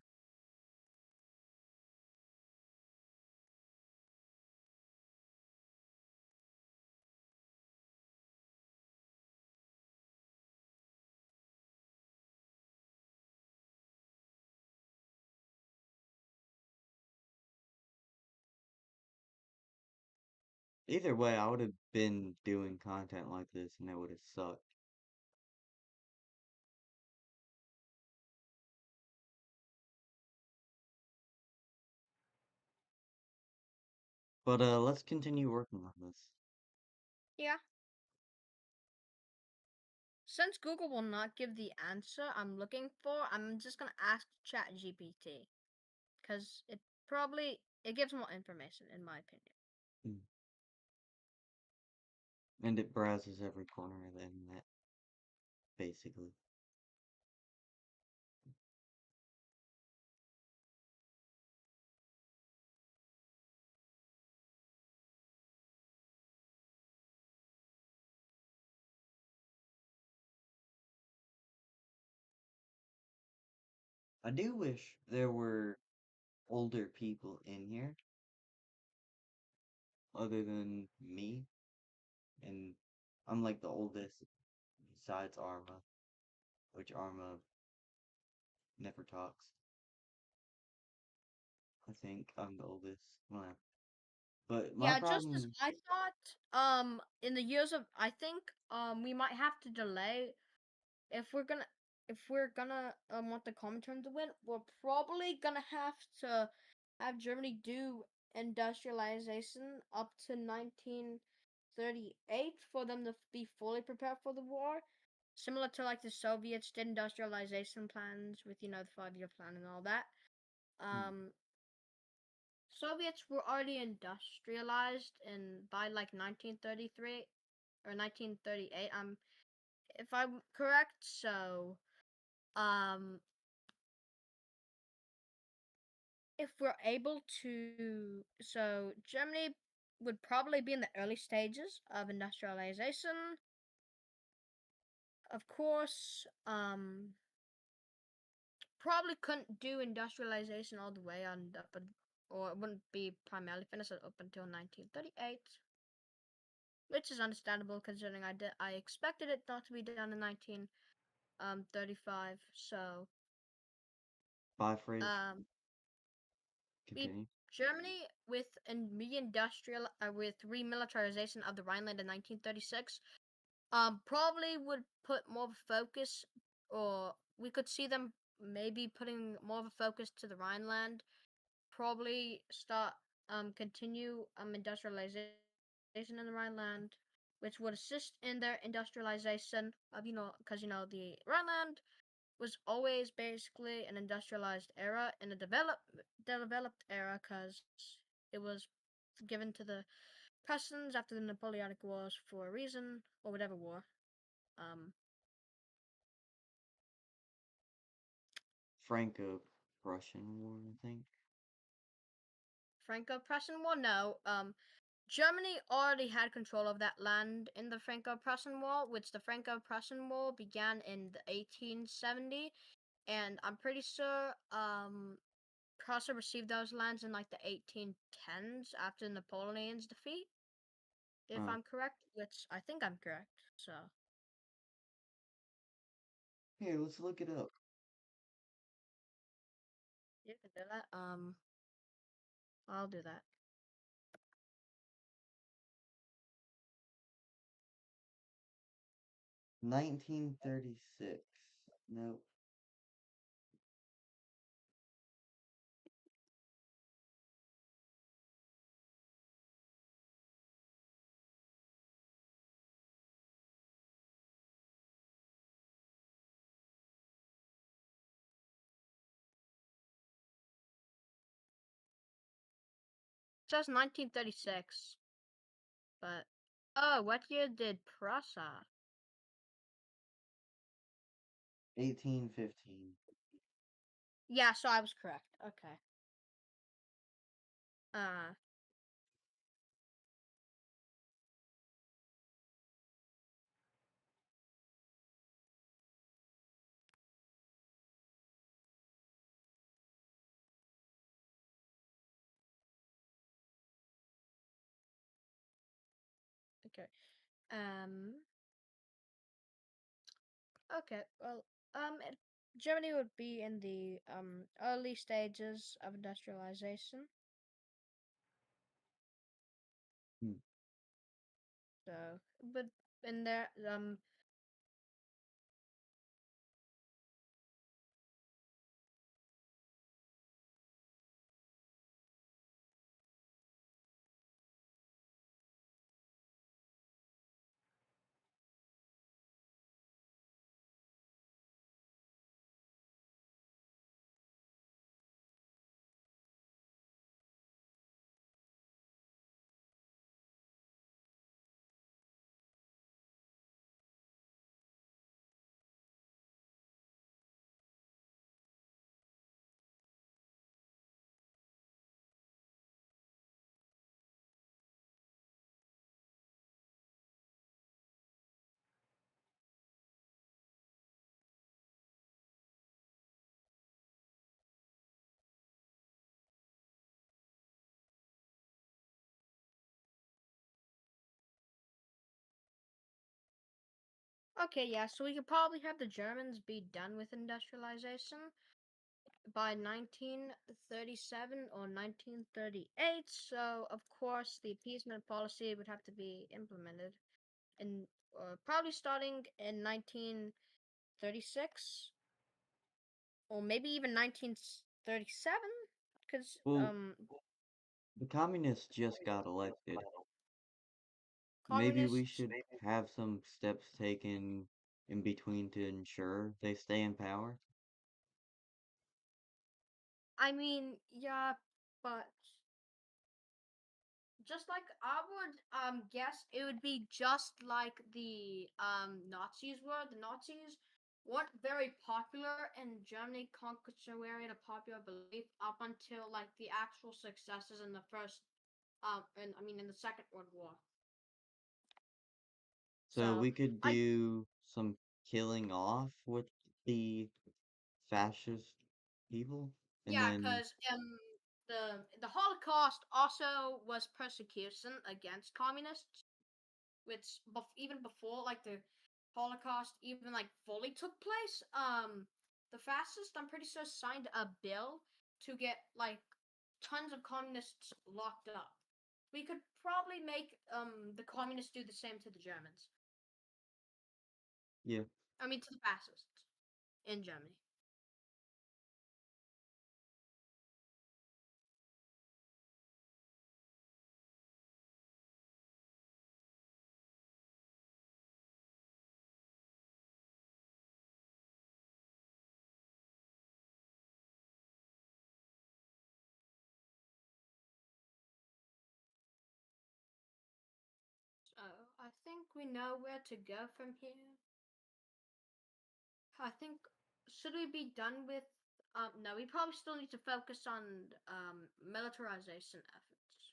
Either way, I would have been doing content like this and it would have sucked. But let's continue working on this. Yeah. Since Google will not give the answer I'm looking for, I'm just gonna ask ChatGPT because it gives more information in my opinion. Mm. And it browses every corner of the internet. basically. I do wish there were older people in here other than me, and I'm like the oldest besides Arma, which Arma never talks. I think I'm the oldest. Well, but my Yeah, just as problem, I thought, in the years of, I think, we might have to delay if we're gonna want the Comintern to win. We're probably gonna have to have Germany do industrialization up to 1938 for them to be fully prepared for the war. Similar to like the Soviets did industrialization plans with, the 5-year plan and all that. hmm, Um, Soviets were already industrialized in by like 1933 or 1938. If I'm correct. So, um, if we're able to, so Germany would probably be in the early stages of industrialization. Of course, probably couldn't do industrialization all the way on up, or it wouldn't be primarily finished up until 1938. Which is understandable considering I expected it not to be done in 1935. So bye fridge, um we continue. Germany with and re-industrial with remilitarization of the Rhineland in 1936 probably would put more of a focus, or we could see them maybe putting more of a focus to the Rhineland, probably start continue industrialization in the Rhineland, which would assist in their industrialization of, because the Rhineland was always basically an industrialized era and a developed era because it was given to the Prussians after the Napoleonic Wars for a reason, or whatever war. Um, Franco-Prussian War, I think. Franco-Prussian War, no. Germany already had control of that land in the Franco-Prussian War, which the Franco-Prussian War began in the 1870, and I'm pretty sure Prussia received those lands in like the 1810s after Napoleon's defeat, if Uh, I'm correct, which I think I'm correct. So Here, let's look it up. you can do that. I'll do that. 1936. Nope. It says 1936, but oh, what year did Prussia? 1815. Yeah, so I was correct. Okay. Uh, okay. Um, okay. Well, Germany would be in the early stages of industrialization. Hmm. So, but in there, Okay, yeah, so we could probably have the Germans be done with industrialization by 1937 or 1938. So, of course, the appeasement policy would have to be implemented in probably starting in 1936 or maybe even 1937 because Well, the communists just got elected. Maybe we communists. should have some steps taken in between to ensure they stay in power. I mean, yeah, but just like I would guess it would be just like the Nazis were. The Nazis weren't very popular in Germany, contrary to popular belief, up until like the actual successes in the first and I mean in the Second World War. So So we could I do some killing off with the fascist people, and yeah, then because the Holocaust also was persecution against communists. Which even before like the Holocaust even like fully took place, the fascists I'm pretty sure signed a bill to get like tons of communists locked up. We could probably make the communists do the same to the Germans. yeah, I mean to the fascists in Germany. So I think we know where to go from here. I think should we be done with no, we probably still need to focus on militarization efforts.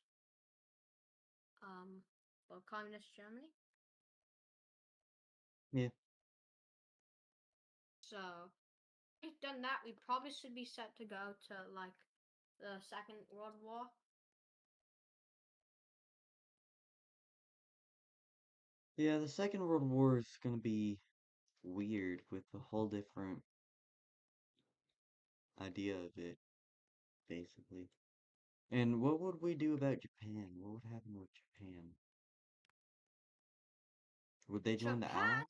Um, well, communist Germany. yeah, So if we've done that, we probably should be set to go to like the Second World War. yeah. The Second World War is gonna be weird with a whole different idea of it, basically. And what would we do about Japan? What would happen with Japan? Would they join the Japan, Allies?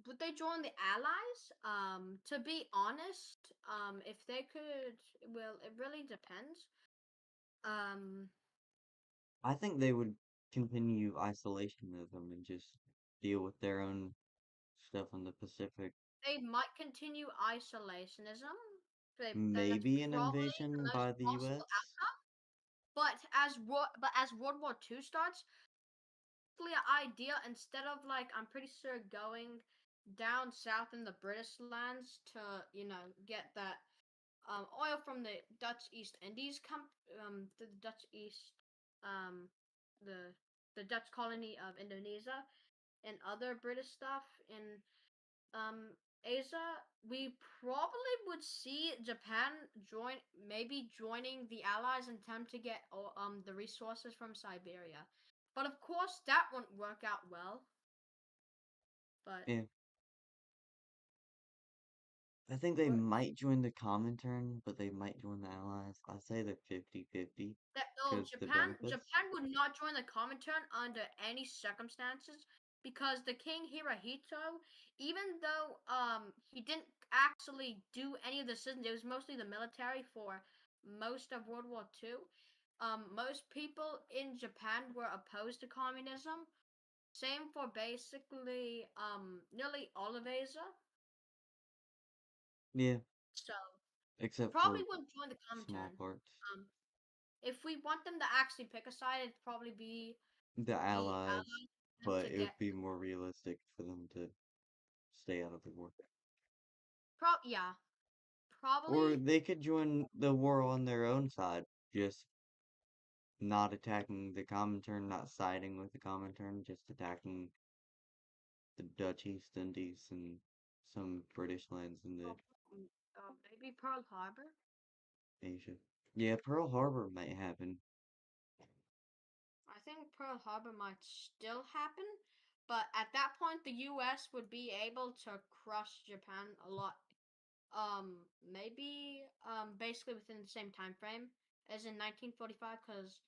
would they join the Allies? To be honest, if they could, well, it really depends. Um, I think they would continue isolationism and just deal with their own stuff in the Pacific. they might continue isolationism. That's Maybe an probably the invasion most by the possible US? outcome. But as World War II starts, clear idea instead of like I'm pretty sure going down south in the British lands to get that oil from the Dutch East Indies the Dutch East um the the Dutch colony of Indonesia and other British stuff in um Asia, we probably would see Japan maybe joining the Allies in attempt to get the resources from Siberia. But of course, that won't work out well. But Yeah. I think they what might join the Comintern, but they might join the Allies. I say they're 50-50 that because the benefits. Japan would not join the Comintern under any circumstances because the King Hirohito, even though he didn't actually do any of the decisions, it was mostly the military for most of World War II. Most people in Japan were opposed to communism. Same for basically nearly all of Asia. Yeah, So except probably for wouldn't join the small Comintern. parts. Um, if we want them to actually pick a side, it'd probably be The the Allies, Allies and but to it would get be more realistic for them to stay out of the war. yeah, Or probably they could join the war on their own side, just not attacking the Comintern, not siding with the Comintern, just attacking the Dutch East Indies and some British lands in the maybe Pearl Harbor. Asia. Yeah, Pearl Harbor might happen. I think Pearl Harbor might still happen, but at that point, the U.S. would be able to crush Japan a lot. Maybe basically within the same time frame as in 1945, because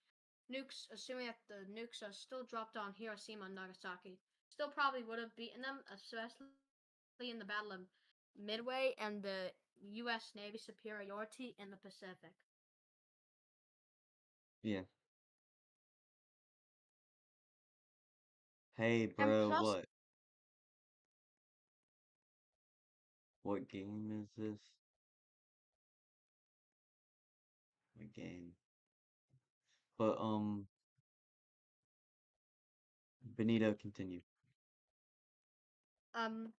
nukes, assuming that the nukes are still dropped on Hiroshima and Nagasaki, still probably would have beaten them, especially in the Battle of Midway and the U.S. Navy superiority in the Pacific. Yeah. Hey, And bro, plus, what? What game is this? What game? But, Benito, continue. um,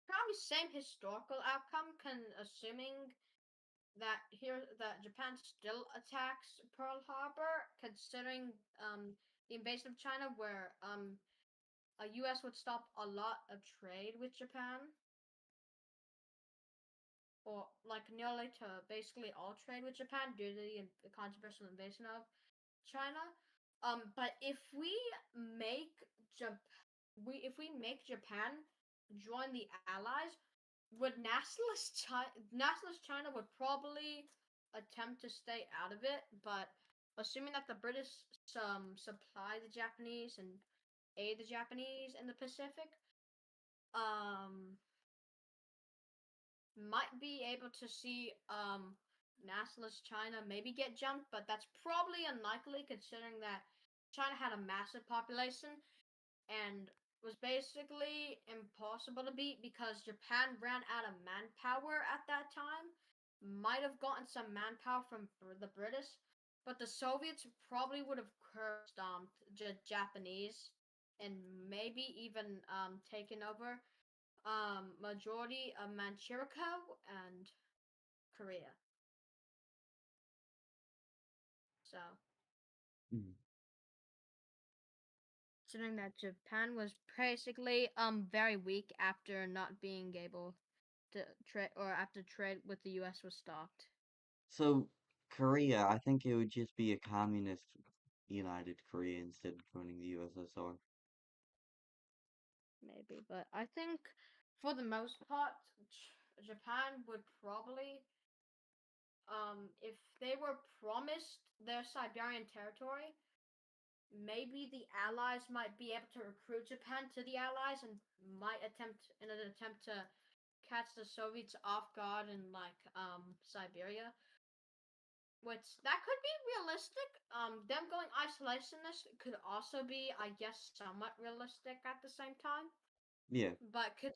probably same historical outcome, assuming that Japan still attacks Pearl Harbor, considering the invasion of China, where U.S. would stop a lot of trade with Japan, or like nearly to basically all trade with Japan due to the controversial invasion of China. But make Jap- if we make Japan join the Allies, nationalist China would probably attempt to stay out of it, but assuming that the British supply the Japanese and aid the Japanese in the Pacific, um, might be able to see nationalist China maybe get jumped, but that's probably unlikely considering that China had a massive population and was basically impossible to beat because Japan ran out of manpower at that time. Might have gotten some manpower from the British, but the Soviets probably would have curb stomped Japanese and maybe even taken over majority of Manchuria and Korea. So, Mm. considering that Japan was basically very weak after not being able to trade or after trade with the US was stopped. So, Korea, I think it would just be a communist United Korea instead of joining the USSR. Maybe, but I think for the most part Japan would probably if they were promised their Siberian territory, maybe the Allies might be able to recruit Japan to the Allies and might attempt in an attempt to catch the Soviets off guard in like Siberia. Which that could be realistic. Them going isolationist could also be, I guess, somewhat realistic at the same time. Yeah. But could,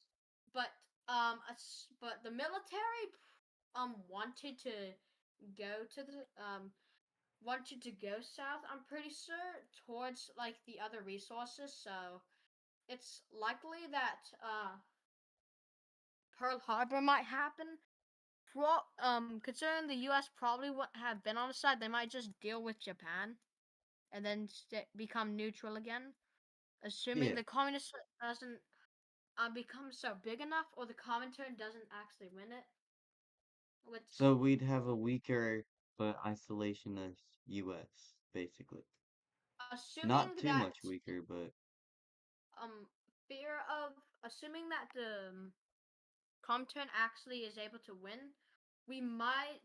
but the military wanted to go to the wanted to go south. I'm pretty sure towards like the other resources. So it's likely that Pearl Harbor might happen. Considering the U.S. probably wouldn't have been on the side, they might just deal with Japan and then become neutral again. Assuming Yeah. the communist doesn't become so big enough, or the Comintern doesn't actually win it. So Which, we'd have a weaker but isolationist US, basically. Not assuming too that much weaker, but um fear of assuming that the Comintern actually is able to win, we might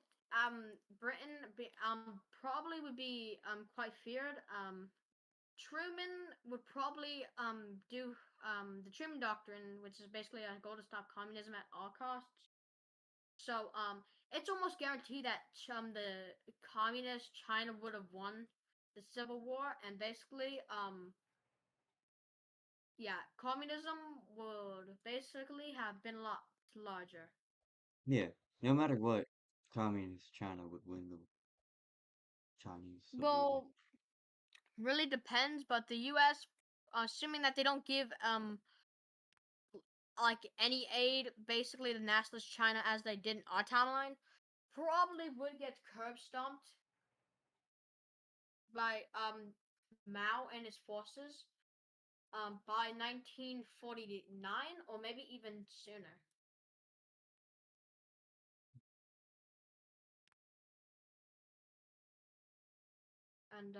Britain probably would be quite feared. Truman would probably do the Truman Doctrine, which is basically a goal to stop communism at all costs. So it's almost guaranteed that the communist China would have won the Civil War, and basically yeah, communism would basically have been a lot larger. yeah, no matter what, communist China would win the Chinese Civil War. Well, really depends, but the U.S. Assuming that they don't give like any aid basically to nationalist China as they did in our timeline, probably would get curb stomped by Mao and his forces by 1949 or maybe even sooner. And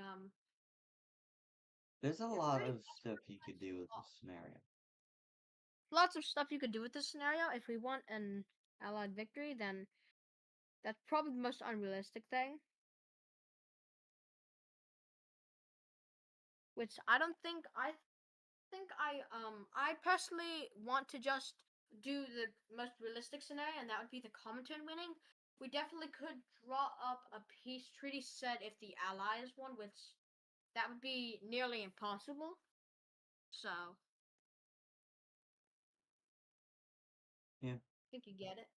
There's a You're lot pretty of that's stuff pretty you could much do with this all. scenario. Lots of stuff you could do with this scenario. If we want an allied victory, then that's probably the most unrealistic thing. Which I don't think I personally want to just do the most realistic scenario, and that would be the Comintern winning. We definitely could draw up a peace treaty set if the Allies won, which that would be nearly impossible. So I Yeah. think you get it.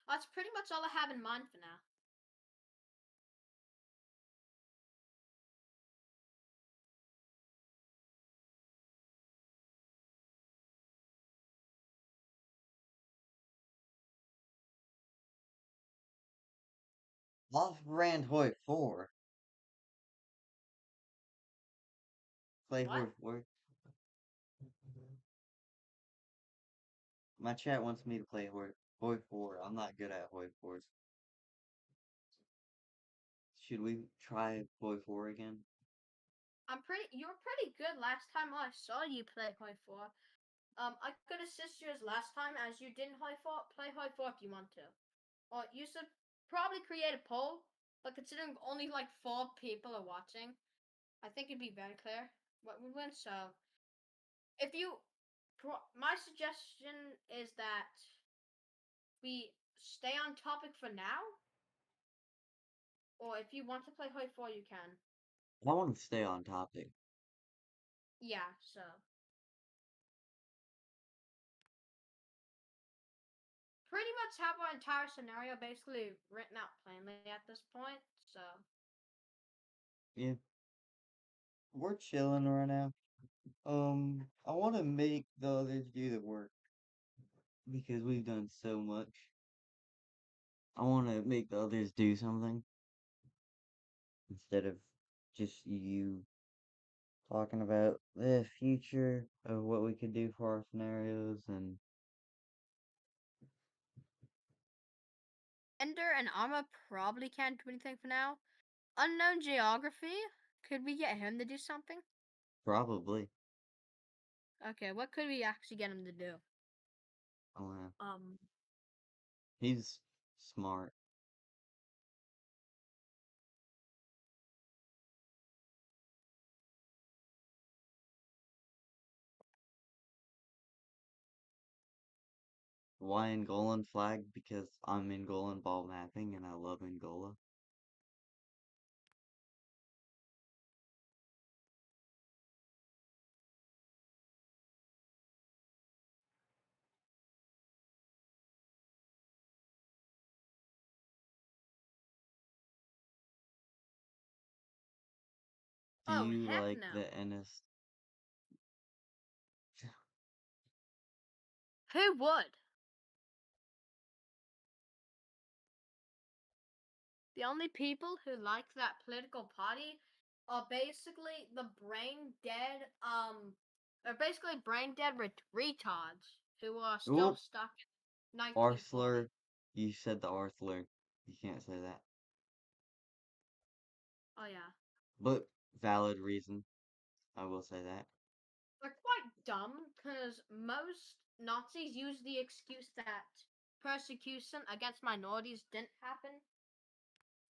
That's pretty much all I have in mind for now. Off Rand Hoyt 4. Play What? Hoyt 4. My chat wants me to play Hoyt 4. I'm not good at Hoyt 4s. Should we try Hoyt 4 again? You were pretty good last time I saw you play Hoi 4. I could assist you as last time as you didn't Hoi 4. Play Hoi 4 if you want to. Or you should probably create a poll, but considering only like 4 people are watching, I think it'd be very clear what would win. So if you, my suggestion is that we stay on topic for now, or if you want to play Hoi 4, you can. I want to stay on topic. Yeah, so pretty much have our entire scenario basically written out plainly at this point. So Yeah, we're chilling right now. I want to make the others do the work because we've done so much. I want to make the others do something instead of just you talking about the future of what we could do for our scenarios and Ender and Arma probably can't do anything for now. Unknown geography. Could we get him to do something? probably. Okay, what could we actually get him to do? Uh, Um, he's smart. Why Angolan flag? Because I'm Angolan ball mapping and I love Angola. Do oh you heck like no. the NS? Who would? The only people who like that political party are basically the brain dead, are basically brain dead retards who are still Oop, stuck in 1940. Arthur. You said the Arthur. You can't say that. Oh yeah. But valid reason. I will say that. They're quite dumb because most Nazis use the excuse that persecution against minorities didn't happen.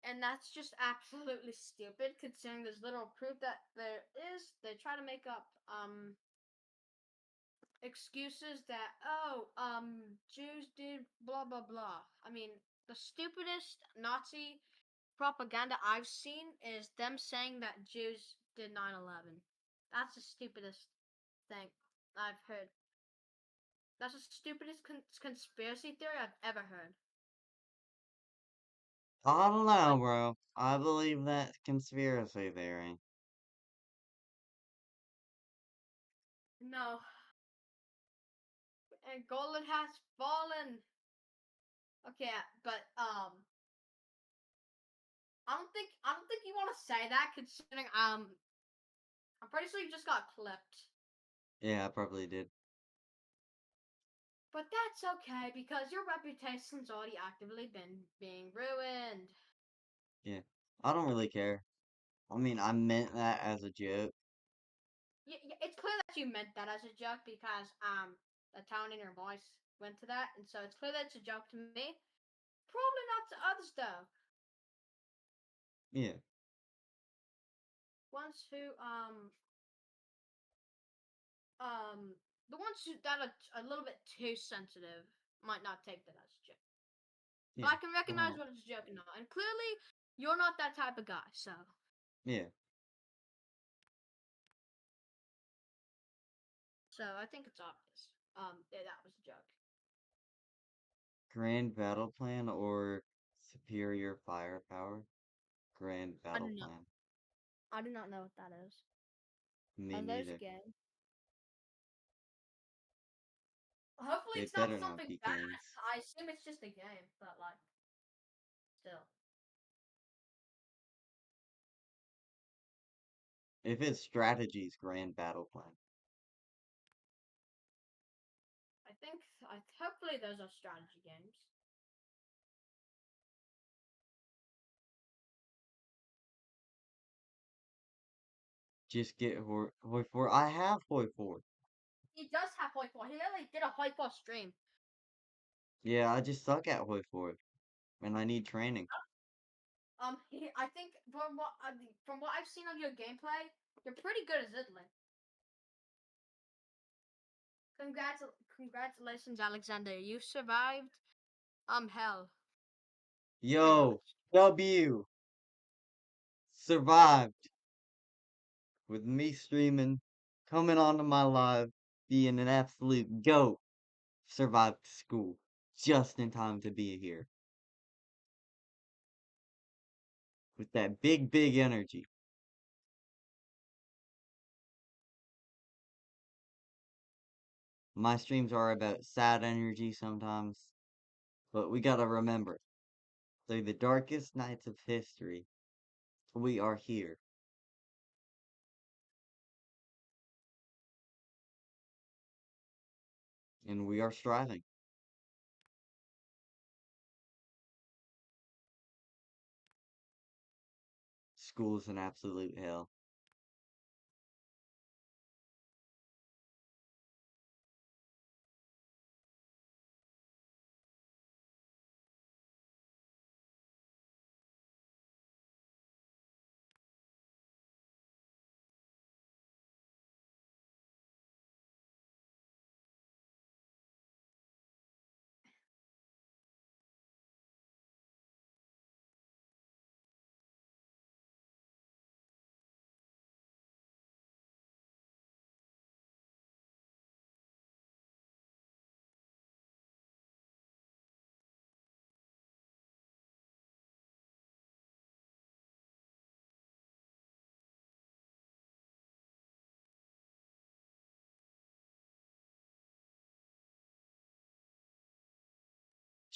And that's just absolutely stupid considering there's little proof that there is. They try to make up excuses that Jews did blah blah blah. I mean, the stupidest Nazi propaganda I've seen is them saying that Jews did 9/11. That's the stupidest thing I've heard. That's the stupidest conspiracy theory I've ever heard. I don't know, Like, bro. I believe that conspiracy theory. no, and Golan has fallen. Okay, but I don't think you want to say that considering I'm pretty sure you just got clipped. Yeah, I probably did. But that's okay because your reputation's already actively been being ruined. Yeah. I don't really care. I mean, I meant that as a joke. It's clear that you meant that as a joke because the tone in your voice went to that, and so it's clear that it's a joke to me. Probably not to others though. Yeah, Ones who um the ones who that are a little bit too sensitive might not take that as a joke. But yeah. I can recognize Well, what it's a joke and not. And clearly, you're not that type of guy. yeah. So I think it's obvious. Yeah, that was a joke. Grand battle plan or superior firepower? Grand I battle do not. plan. I do not know what that is. Me And there's a neither. game. Hopefully, They it's not better not something be bad. games. I assume it's just a game, but like, still. If it's strategies, grand battle plan. I think. Hopefully, those are strategy games. Just get Hoi 4. I have Hoi 4. He does have Hoi 4. He literally did a Hoi 4 stream. Yeah, I just suck at Hoi 4. And I need training. I think from what I've seen of your gameplay, you're pretty good at Zidling. Congratulations, Alexander. You survived. Hell, pretty Yo, much. W. Survived. With me streaming, coming onto my live, being an absolute goat. Survived school. Just in time to be here. With that big, big energy. My streams are about sad energy sometimes, but we gotta remember, through the darkest nights of history, we are here, and we are striving. School's an absolute hell.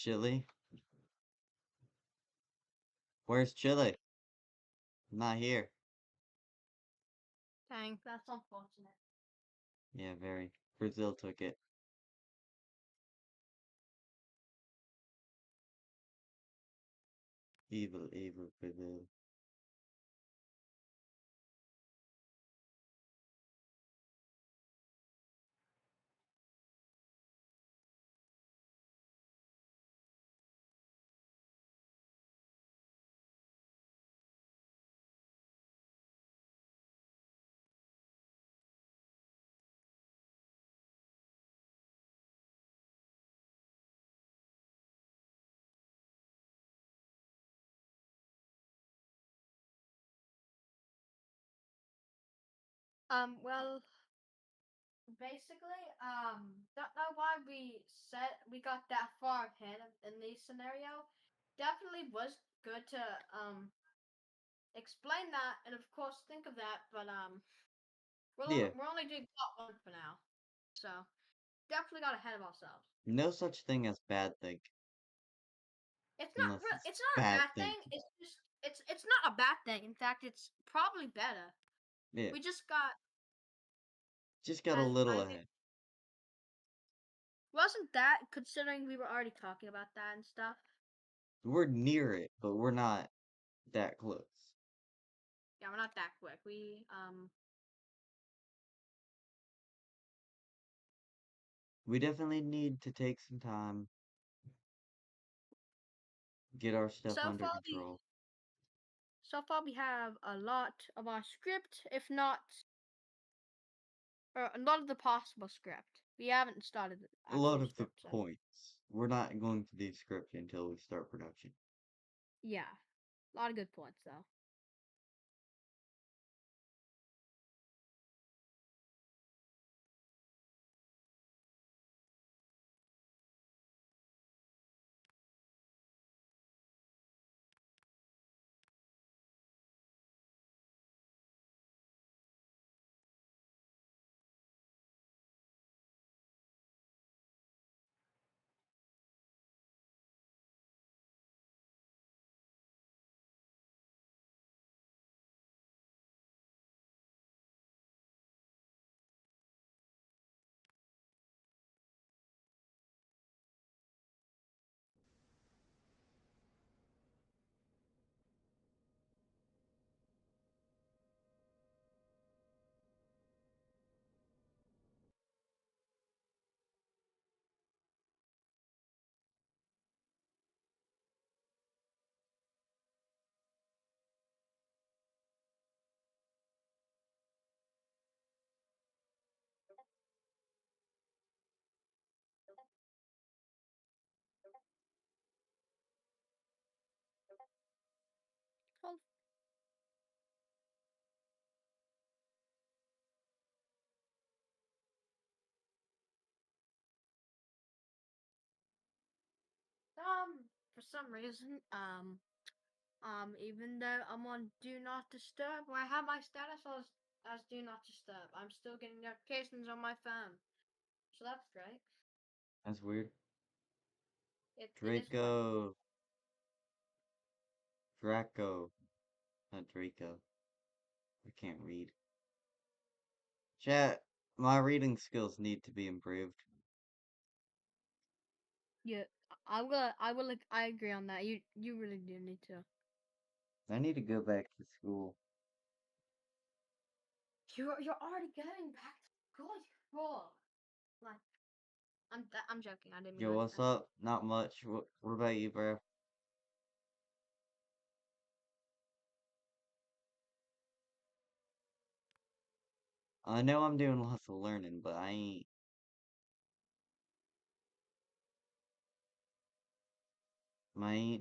Chile? Where's Chile? Not here. Dang, that's unfortunate. Yeah, very. Brazil took it. Evil, evil Brazil. Well, basically, don't know why we got that far ahead in this scenario. Definitely was good to explain that and of course think of that, but Yeah, we're only doing part one for now, so definitely got ahead of ourselves. no such thing as bad think, unless it's It's not a bad bad thing. thinking. It's just it's not a bad thing. In fact, it's probably better. Yeah, We just got just got a as little I think ahead. wasn't that considering we were already talking about that and stuff. We're near it, but we're not that close. Yeah, we're not that quick. We. We definitely need to take some time, get our stuff So under far we control. so far we have a lot of our script, if not, or a lot of the possible script. We haven't started the A lot actual of the script, so points. We're not going to do script until we start production. yeah, a lot of good points though. Well, for some reason, even though I'm on Do Not Disturb, where I have my status as Do Not Disturb, I'm still getting notifications on my phone. So that's great. That's weird. It is quite weird. Draco. Draco. Not Draco. I can't read. Chat, my reading skills need to be improved. Yeah, I agree on that. You really do need to. I need to go back to school. You're already going back to school. You're like I'm joking. I didn't mean Yo, like what's that. up? Not much. What about you, bro? I know I'm doing lots of learning, but I ain't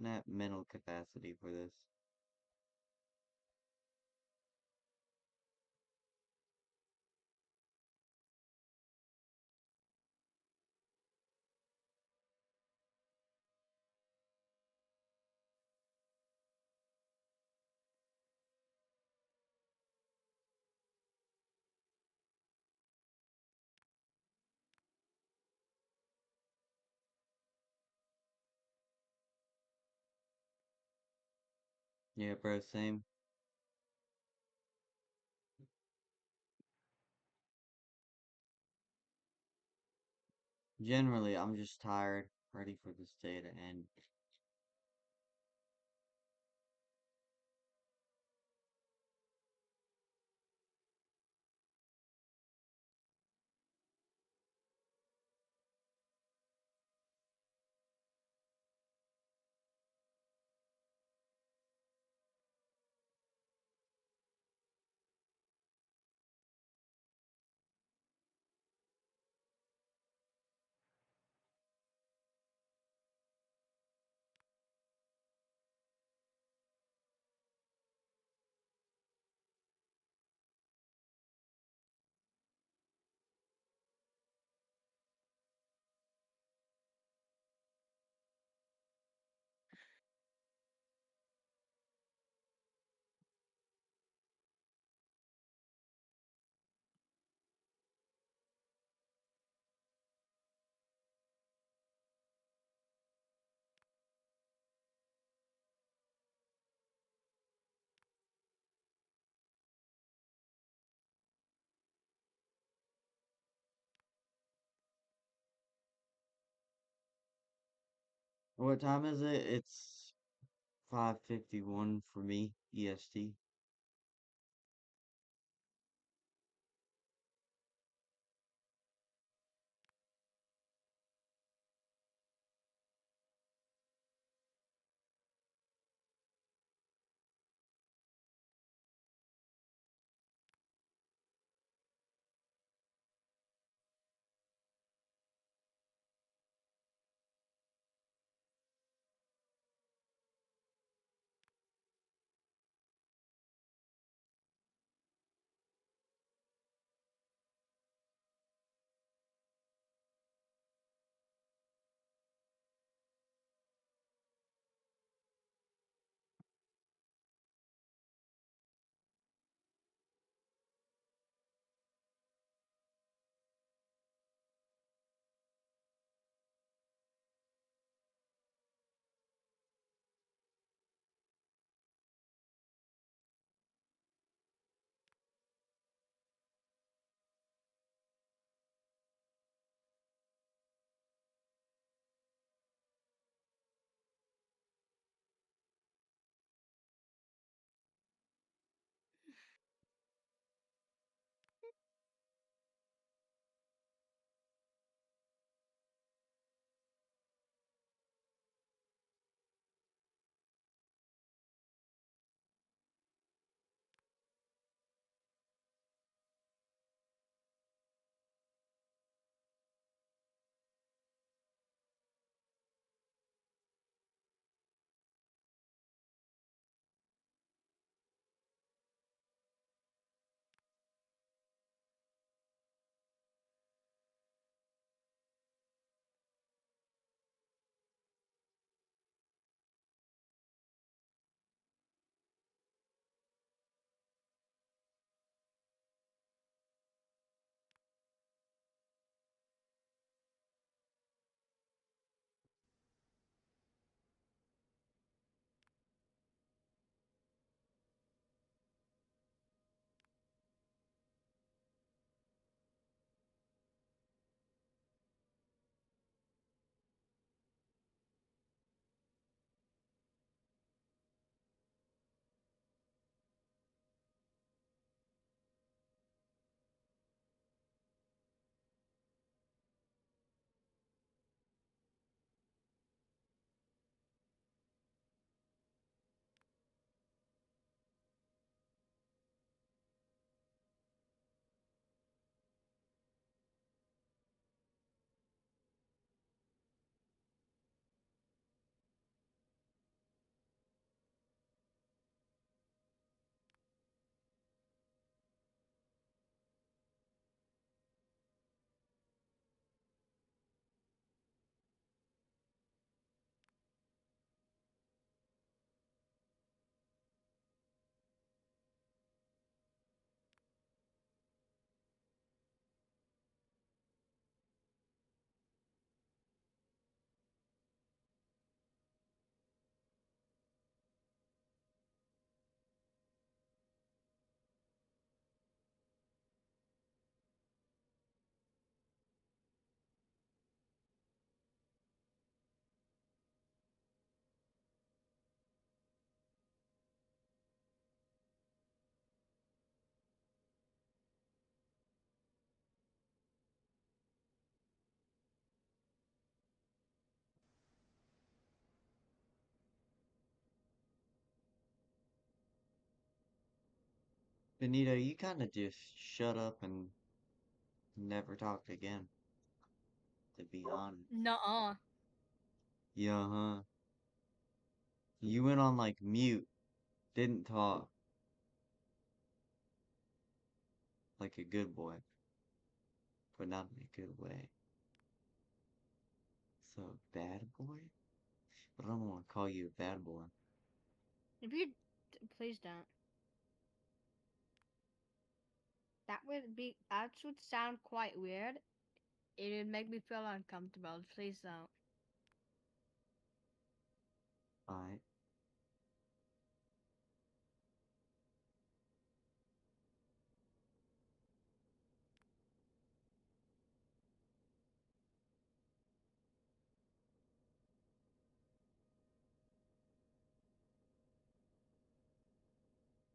that mental capacity for this. Yeah, bro, same. Generally, I'm just tired, ready for this day to end. What time is it? It's 5:51 for me, EST. Benito, you kind of just shut up and never talked again, to be honest. Nuh-uh. Yeah, huh? You went on like mute, didn't talk like a good boy, but not in a good way. So, bad boy? But I don't want to call you a bad boy. If you please don't. That would sound quite weird. It would make me feel uncomfortable. Please don't. Alright.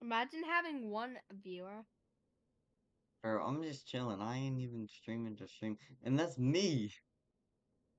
Imagine having one viewer. Or I'm just chilling. I ain't even streaming to stream. And that's me!